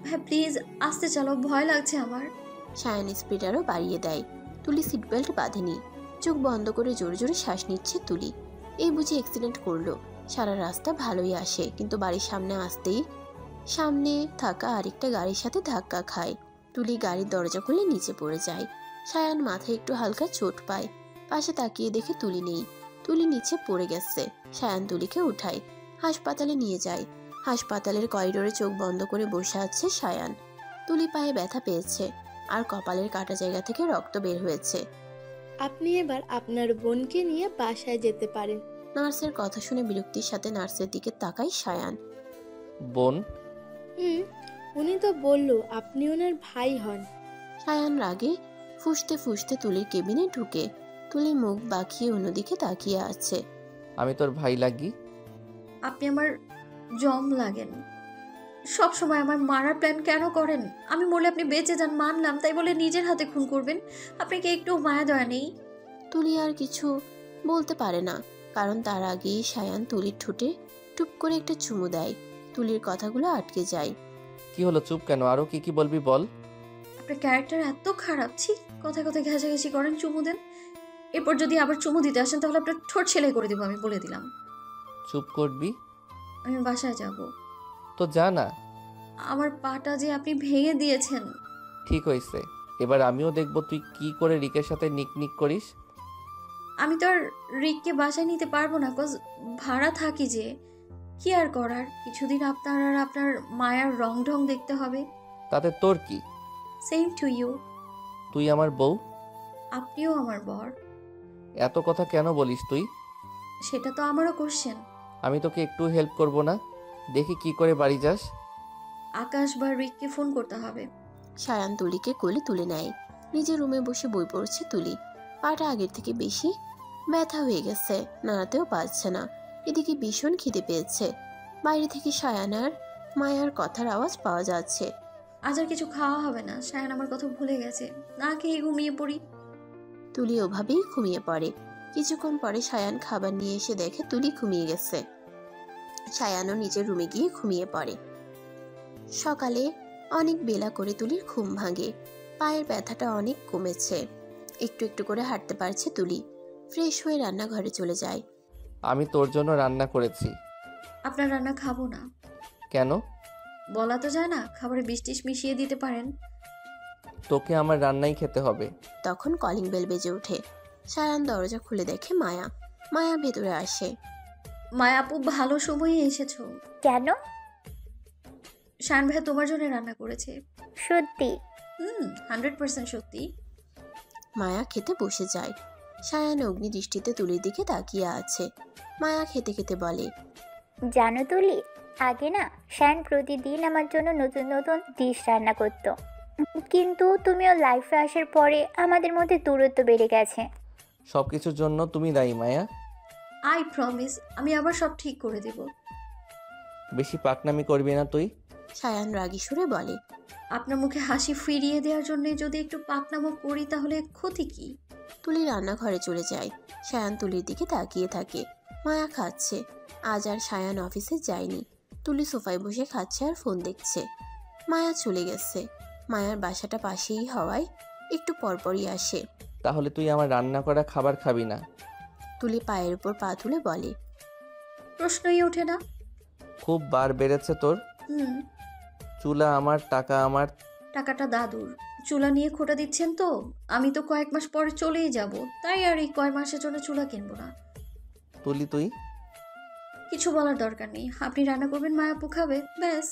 হ্যাঁ প্লিজ আস্তে চালাও, ভয় লাগছে আমার। সায়ান স্পিড আরও বাড়িয়ে দেয়। তুলি সিট বেল্ট বাঁধেনি। চোখ বন্ধ করে জোরে জোরে শ্বাস নিচ্ছে তুলি। এই বুঝি অ্যাক্সিডেন্ট করলো। সারা রাস্তা ভালোই আসে, কিন্তু বাড়ির সামনে আসতেই সামনে থাকা আরেকটা গাড়ির সাথে ধাক্কা খায়। তুলি গাড়ির দরজা খুলে নিচে পড়ে যায়। সায়ান মাথায় একটু হালকা চোট পায়। পাশে তাকিয়ে দেখে তুলি নেই। তুলি নিচে পড়ে গেছে। সায়ান তুলিকে উঠায়, হাসপাতালে নিয়ে যায়। হাসপাতালের করিডোরে চোখ বন্ধ করে বসে আছে সায়ান। তুলি পায়ে ব্যথা পেয়েছে আর কপালের কাটা জায়গা থেকে রক্ত বের হয়েছে। আপনি এবার আপনার বোনকে নিয়ে বাসায় যেতে পারেন। নার্সের কথা শুনে বিরক্তির সাথে নার্সের দিকে তাকায় সায়ান। বোন? উনি তো বলল আপনি ওনার ভাই হন। সায়ান রাগে ফুঁসতে ফুঁসতে তুলির কেবিনে ঢুকে। তুলি মুখ বাঁকিয়ে অন্যদিকে তাকিয়ে আছে। আমি তোর ভাই লাগি? আপনি আমার জম লাগেন। সব সময় আমার মারার প্ল্যান কেন করেন? আমি বলে আপনি বেঁচে যান মানলাম, তাই বলে নিজের হাতে খুন করবেন? আপনাকে একটু মায়া দয়া নেই? তুলি আর কিছু বলতে পারে না, কারণ তার আগেই সায়ান তুলির ঠোঁটে টুপ করে একটা চুমু দেয়। তুলির কথাগুলো আটকে যায়। কি হলো, চুপ কেন? আরো কি কি বলবি বল। আপনার ক্যারেক্টার এত খারাপ, ছি। কথায় কথায় ঘেঁষাঘেঁষি করেন, চুমু দেন। এরপর যদি আবার চুমু দিতে আসেন তাহলে আপনার ঠোঁট সেলাই করে দেবো, আমি বলে দিলাম। চুপ করবি? আমি বাসায় যাব। তো যা না। আমার পাটা যে আপনি ভেঙে দিয়েছেন। ঠিক হয়েছে, এবার আমিও দেখব তুই কি করে রিকের সাথে নিকনিক করিস। আমি তো আর রিককে বাসায় নিতে পারবো না, কজ ভাড়া থাকি যে। কি আর করার, কিছুদিন আপনার আর আপনার মায়ার রং ঢং দেখতে হবে। তাতে তোর কি? Same to you. তুই আমার বউ, আপনিও আমার বর। এত কথা কেন বলিস তুই? সেটা তো আমারও কোশ্চেন। আমি তোকে একটু হেল্প করব না? দেখি কি করে বাড়ি যাস। আকাশ বা রিককে ফোন করতে হবে। সায়ান তুলিকে কোলে তুলে নেয়। নিজের রুমে বসে বই পড়ছে তুলি। পাটা আগের থেকে বেশি ব্যথা হয়ে গেছে, নাড়াতেও পারছে না। এদিকে ভীষণ খিদে পেয়েছে। বাইরে থেকে সায়ান আর মায়ার কথার আওয়াজ পাওয়া যাচ্ছে। আজ আর কিছু খাওয়া হবে না, সায়ান আমার কথা ভুলে গেছে। না খেয়ে ঘুমিয়ে পড়ি। তুলি ওভাবেই ঘুমিয়ে পড়ে। কিছুক্ষণ পরে সায়ান খাবার নিয়ে এসে দেখে তুলি ঘুমিয়ে গেছে। সায়ানও নিজের রুমে গিয়ে ঘুমিয়ে পড়ে। সকালে অনেক বেলা করে তুলির ঘুম ভাঙে। পায়ের ব্যথাটা অনেক কমেছে, একটু একটু করে হাঁটতে পারছে তুলি। ফ্রেশ হয়ে রান্নাঘরে চলে যায়। আমি তোর জন্য রান্না করেছি। আপনার রান্না খাবো না। কেন? বলা তো যায় না, খাবারে বিষ টিস মিশিয়ে দিতে পারেন। তোকে আমার রান্নাই খেতে হবে। তখন কলিং বেল বেজে ওঠে। সায়ান দরজা খুলে দেখে মায়া। মায়া ভেতরে আসে। মায়া আপু, ভালো সময়ে এসেছো। কেন? শান ভাই তোমার জন্য রান্না করেছে। সত্যি? 100% সত্যি। মায়া খেতে বসে যায়। সায়ান অগ্নি দৃষ্টিতে তুলির দিকে তাকিয়ে আছে। মায়া খেতে খেতে বলে, জানো তুলি, আগে না শ্যান প্রতিদিন আমার জন্য নতুন নতুন ডিশ রান্না করতো, কিন্তু তুমিও লাইফে আসার পরে আমাদের মধ্যে দূরত্ব বেড়ে গেছে। সবকিছুর জন্য তুমি দায়ী মায়া। আই প্রমিস, আমি আবার সব ঠিক করে দেব। বেশি পাকনামি করবি না তুই। সায়ান রাগী সুরে বলে, আপনার মুখে হাসি ফিরিয়ে দেওয়ার জন্য যদি একটু পাকনামো করি তাহলে ক্ষতি কি? তুলি রান্নাঘরে চলে যায়। সায়ান তুলির দিকে তাকিয়ে থাকে। মায়া খাচ্ছে। আজ আর সায়ান অফিসে যায়নি। তুলি সোফায় বসে খাচ্ছে আর ফোন দেখছে। মায়া চলে গেছে। মায়ার বাসাটা পাশেই হওয়ায় একটু পরপরই আসে। তাহলে তুই আমার রান্না করা খাবার খাবি না? তুলি পায়ের উপর পা তুলে বলে, প্রশ্নই ওঠে না। খুব বার বেড়েছে তোর। চুলা আমার, টাকা আমার। টাকাটা দাদুর। চুলা নিয়ে খোটা দিচ্ছেন তো? আমি তো কয়েক মাস পরে চলেই যাব, তাই আর এই কয়েক মাসের জন্য চুলা কিনবো না। তুলি তুই? কিছু বলার দরকার নেই। আপনি রান্না করবেন, মায়াপু খাবে, ব্যাস।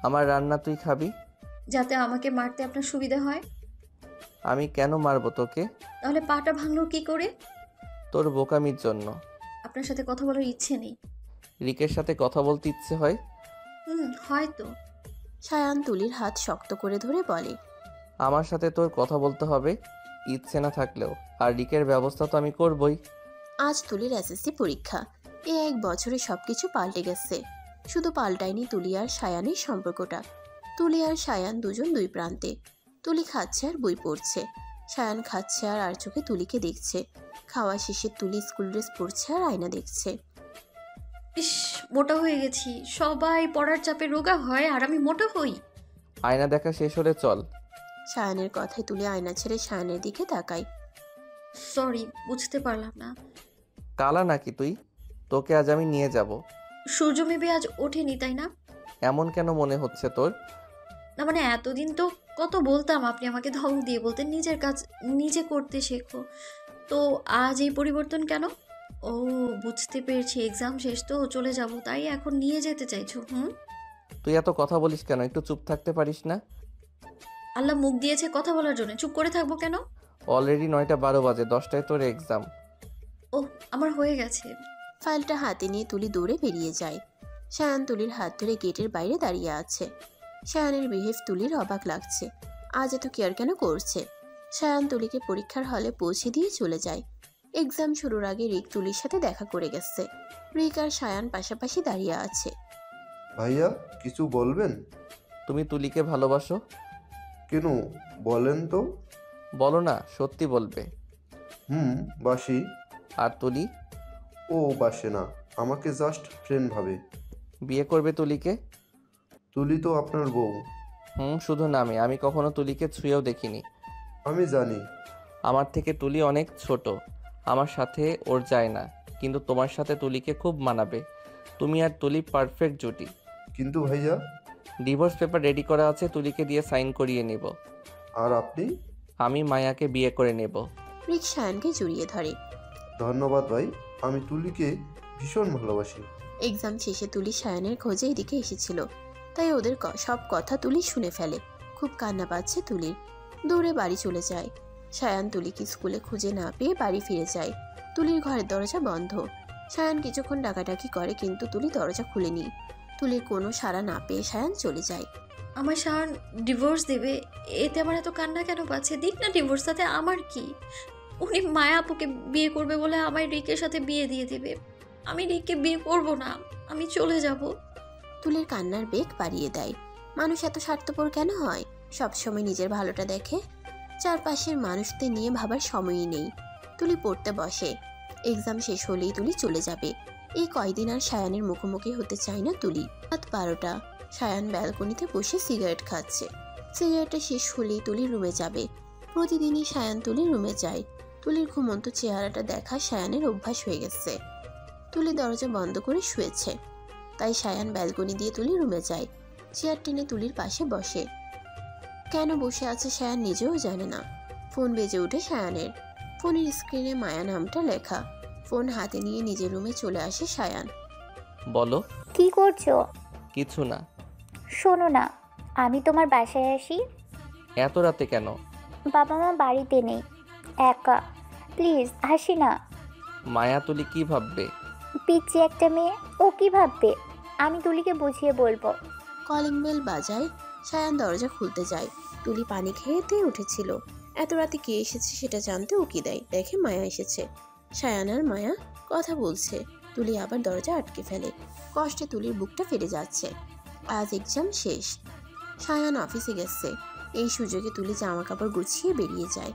আমার রান্না তুই খাবি? যাতে আমাকে মারতে আপনার সুবিধা হয়। আমি কেন মারবো তোকে? তাহলে পাটা ভাঙলো কি করে? তোর বোকামির জন্য। আপনার সাথে কথা বলার ইচ্ছে নেই। রিকের সাথে কথা বলতে ইচ্ছে হয়? হয়তো। সায়ান তুলির হাত শক্ত করে ধরে বলে, আমার সাথে তোর কথা বলতে হবে, ইচ্ছে না থাকলেও। আর রিকের ব্যবস্থা তো আমি করবই। আজ তুলির এসএসসি পরীক্ষা। এই 1 বছরে সবকিছু পাল্টে গেছে। শুধু পাল্টায়নি তুলি আর সায়ানের সম্পর্কটা। তুলি আর সায়ান দুজন দুই প্রান্তে। তুলি খাচ্ছে আর বই পড়ছে। সায়ান খাচ্ছে আর চোখে তুলিকে দেখছে। খাওয়া শেষে তুলি স্কুল ড্রেস পরছে আর আয়না দেখছে। ইস, মোটা হয়ে গেছি। সবাই পড়ার চাপে রোগা হয় আর আমি মোটা হই। আয়না দেখা শেষ হলে চল। সায়ানের কথায় তুলি আয়না ছেড়ে সায়ানের দিকে তাকায়। সরি, বুঝতে পারলাম না। কালা নাকি তুই? তোকে আজ আমি নিয়ে যাব। সূর্য মেবে আজ ওঠেনি, তাই না? এমন কেন মনে হচ্ছে তোর? না মানে এতদিন তো কত বলতাম, আপনি আমাকে ধমক দিয়ে বলতেন নিজের কাজ নিজে করতে শেখো, তো আজ এই পরিবর্তন কেন? ও, বুঝতে পেরেছি, এক্সাম শেষ তো চলে যাব, তাই এখন নিয়ে যেতে চাইছো? তুই এত কথা বলিস কেন? একটু চুপ থাকতে পারিস না? আল্লাহ মুখ দিয়েছে কথা বলার জন্য, চুপ করে থাকবো কেন? অলরেডি 9টা 12 বাজে, 10টায় তোর এক্সাম। ও, আমার হয়ে গেছে। ফাইলটা হাতে নিয়ে তুলি দৌড়ে বেরিয়ে যায়। সায়ান তুলির হাত ধরে গেটের বাইরে দাঁড়িয়ে আছে। সায়ানের বিহেভ তুলির অবাক লাগছে। আজ এত কেয়ার কেন করছে? সায়ান তুলিকে পরীক্ষার হলে পৌঁছে দিয়ে চলে যায়। এক্সাম শুরুর আগে রিক তুলির সাথে দেখা করে গেছে। রিক আর সায়ান পাশাপাশি দাঁড়িয়ে আছে। ভাইয়া কিছু বলবেন? তুমি তুলিকে ভালোবাসো? কেন বলেন তো? বলো না, সত্যি বলবে। বাসি। আর তুলি? ও বাসে না, আমাকে জাস্ট ফ্রেন্ড ভাবে। বিয়ে করবে তুলিকে? তুলি তো আপনার বউ। শুধু নামে, আমি কখনো তুলিকে ছুঁয়েও দেখিনি। আমি জানি। আমার থেকে তুলি অনেক ছোট, আমার সাথে ওর যায় না, কিন্তু তোমার সাথে তুলিকে খুব মানাবে। তুমি আর তুলি পারফেক্ট জুটি। কিন্তু ভাইয়া? ডিভোর্স পেপার রেডি করা আছে, তুলিকে দিয়ে সাইন করিয়ে নেব। আর আপনি? আমি মায়াকে বিয়ে করে নেব। রিক সায়ানকে জড়িয়ে ধরে। ধন্যবাদ ভাই, আমি তুলিকে ভীষণ ভালোবাসি। এক্সাম শেষে তুলি সায়ানের খোঁজে এদিকে এসেছিল, তাই ওদের সব কথা তুলি শুনে ফেলে। খুব কান্না পাচ্ছে তুলির। দৌড়ে বাড়ি চলে যায়। সায়ান তুলিকে স্কুলে খুঁজে না পেয়ে বাড়ি ফিরে যায়। তুলির ঘরের দরজা বন্ধ। সায়ান কিছুক্ষণ ডাকাডাকি করে, কিন্তু তুলি দরজা খুলেনি। তুলির কোনো সাড়া না পেয়ে সায়ান চলে যায়। আমার সায়ন ডিভোর্স দেবে, এতে আমার এত কান্না কেন পাচ্ছে? দিক না ডিভোর্স, তাতে আমার কি? উনি মায়া আপুকে বিয়ে করবে বলে আমায় রিকের সাথে বিয়ে দিয়ে দেবে। আমি রিককে বিয়ে করব না, আমি চলে যাব। তুলির কান্নার বেগ বাড়িয়ে দেয়। মানুষ এত স্বার্থপর কেন হয়? সবসময় নিজের ভালোটা দেখে, চারপাশের মানুষদের নিয়ে ভাবার সময়ই নেই। তুলি পড়তে বসে। এক্সাম শেষ হলেই তুলি চলে যাবে। এই কয়দিন আর সায়ানের মুখোমুখি হতে চায় না তুলি। রাত 12টা। সায়ান ব্যালকনিতে বসে সিগারেট খাচ্ছে। সিগারেটটা শেষ হলেই তুলি রুমে যাবে। প্রতিদিনই সায়ান তুলির রুমে যায়। তুলির ঘুমন্ত চেহারাটা দেখা সায়ানের অভ্যাস হয়ে গেছে। তুলি দরজা বন্ধ করে শুয়েছে, তাই সায়ান ব্যালকনি দিয়ে তুলি রুমে যায়। চেয়ার টেনে তুলির পাশে বসে। কেন বসে আছে সায়ান নিজেও জানে না। ফোন বেজে ওঠে সায়ানের। ফোনের স্ক্রিনে মায়া নামটা লেখা। ফোন হাতে নিয়ে নিজের রুমে চলে আসে সায়ান। বলো। কি করছো? কিছু না। শোনো না, আমি তোমার বাসায় আসি। এত রাতে কেন? বাবা মা বাড়িতে নেই, একা। প্লিজ আসি না। মায়া তুলি কি ভাববে? পিচ্ছি একটা মেয়ে, ও কি ভাববে? আমি তুলিকে বুঝিয়ে বলবো। কলিং বেল বাজায়। সায়ান দরজা খুলতে যায়। তুলি পানি খেয়েতে উঠেছিল। এত রাতে কে এসেছে সেটা জানতে উকি দেয়। দেখে মায়া এসেছে। সায়ান আর মায়া কথা বলছে। তুলি আবার দরজা আটকে ফেলে। কষ্টে তুলির বুকটা ফেটে যাচ্ছে। আজ এক্সাম শেষ। সায়ান অফিসে গেছে। এই সুযোগে তুলি জামা কাপড় গুছিয়ে বেরিয়ে যায়।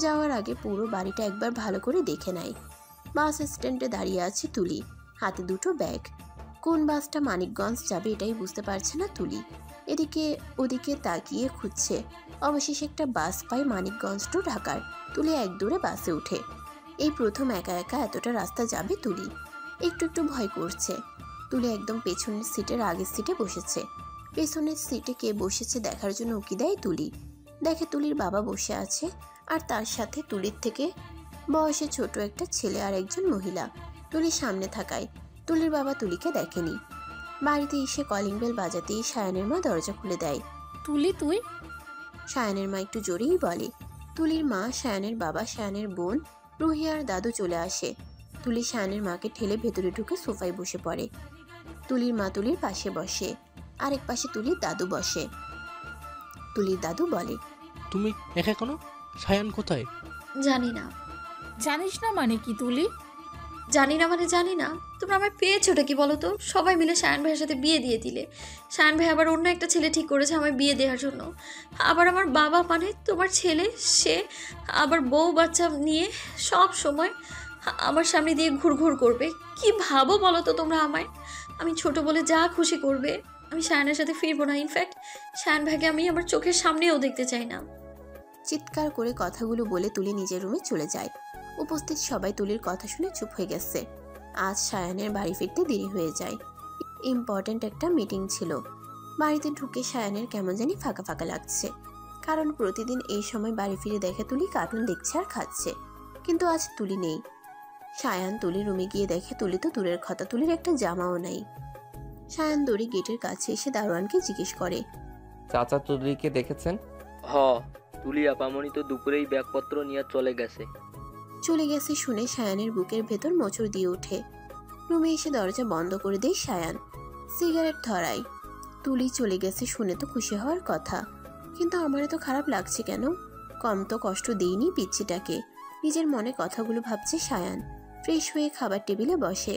যাওয়ার আগে পুরো বাড়িটা একবার ভালো করে দেখে নেয়। বাস স্ট্যান্ডে দাঁড়িয়ে আছে তুলি, হাতে দুটো ব্যাগ। কোন বাসটা মানিকগঞ্জ যাবে এটাই বুঝতে পারছে না তুলি। এদিকে ওদিকে তাকিয়ে খুঁজছে। অবশেষে একটা বাস পায় মানিকগঞ্জ টু ঢাকার। তুলি এক দৌড়ে বাসে উঠে। এই প্রথম একা একা এতটা রাস্তা যাবে তুলি। একটু একটু ভয় করছে। তুলি একদম পেছনের সিটের আগের সিটে বসেছে। পেছনের সিটে কে বসেছে দেখার জন্য উকি দেয় তুলি। দেখে তুলির বাবা বসে আছে, আর তার সাথে তুলির থেকে বয়সে ছোট একটা ছেলে আর একজন মহিলা। তুলির সামনে থাকায় তুলির বাবা তুলিকে দেখেনি। বাড়িতে এসে কলিং বেল বাজাতেই সায়ানের মা দরজা খুলে দেয়। তুলি তুই? সায়ানের মা একটু জোরেই বলে। তুলির মা, সায়ানের বাবা, সায়ানের বোন, রুহি আর দাদু চলে আসে। তুলি সায়ানের মাকে ঠেলে ভেতরে ঢুকে সোফায় বসে পড়ে। তুলির মা তুলির পাশে বসে, আরেক পাশে তুলির দাদু বসে। তুলির দাদু বলে, তুমি একা কেন? সায়ান কোথায়? জানি না। জানিস না মানে কি তুলি? জানি না মানে জানি না। তোমরা আমায় পেয়েছোটা কি বলো তো? সবাই মিলে সায়ান ভাইয়ের সাথে বিয়ে দিয়ে দিলে। সায়ান ভাই আবার অন্য একটা ছেলে ঠিক করেছে আমায় বিয়ে দেওয়ার জন্য। আবার আমার বাবা মানে তোমার ছেলে, সে আবার বউ বাচ্চা নিয়ে সব সময় আমার সামনে দিয়ে ঘুরঘুর করবে। কি ভাবো বলো তো তোমরা আমায়? আমি ছোট বলে যা খুশি করবে। আমি সায়ানের সাথে ফিরবো না। ইনফ্যাক্ট সায়ান ভাইকে আমি আমার চোখের সামনেও দেখতে চাই না। চিৎকার করে কথাগুলো বলে তুলি নিজের রুমে চলে যায়। উপস্থিত সবাই তুলির কথা শুনে চুপ হয়ে গেছে। আজ সায়ানের বাড়ি ফিরতে দেরি হয়ে যায়। ইম্পর্ট্যান্ট একটা মিটিং ছিল। বাড়িতে ঢুকে সায়ানের কেমন জানি ফাঁকা ফাঁকা লাগছে। কারণ প্রতিদিন এই সময় বাড়ি ফিরে দেখে তুলি কার্টুন দেখছে আর খাচ্ছে, কিন্তু আজ তুলি নেই। সায়ান তুলি রুমে গিয়ে দেখে তুলি তো দূরের কথা, তুলির একটা জামাও নাই। সায়ান দৌড়ে গেটের কাছে এসে দারোয়ানকে জিজ্ঞেস করে, চাচা তুলিকে দেখেছেন? হ, তুলি আপামনি তো দুপুরেই ব্যাগপত্র নিয়ে চলে গেছে। চলে গেছে শুনে সায়ানের বুকের ভেতর মোচড় দিয়ে ওঠে। রুমে এসে দরজা বন্ধ করে দেয় সায়ান, সিগারেট ধরায়। তুলি চলে গেছে শুনে তো খুশি হওয়ার কথা, কিন্তু আমার তো খারাপ লাগছে কেন? কম তো কষ্ট দিইনি পিচ্ছিটাকে। নিজের মনে কথাগুলো ভাবছে সায়ান। ফ্রেশ হয়ে খাবার টেবিলে বসে।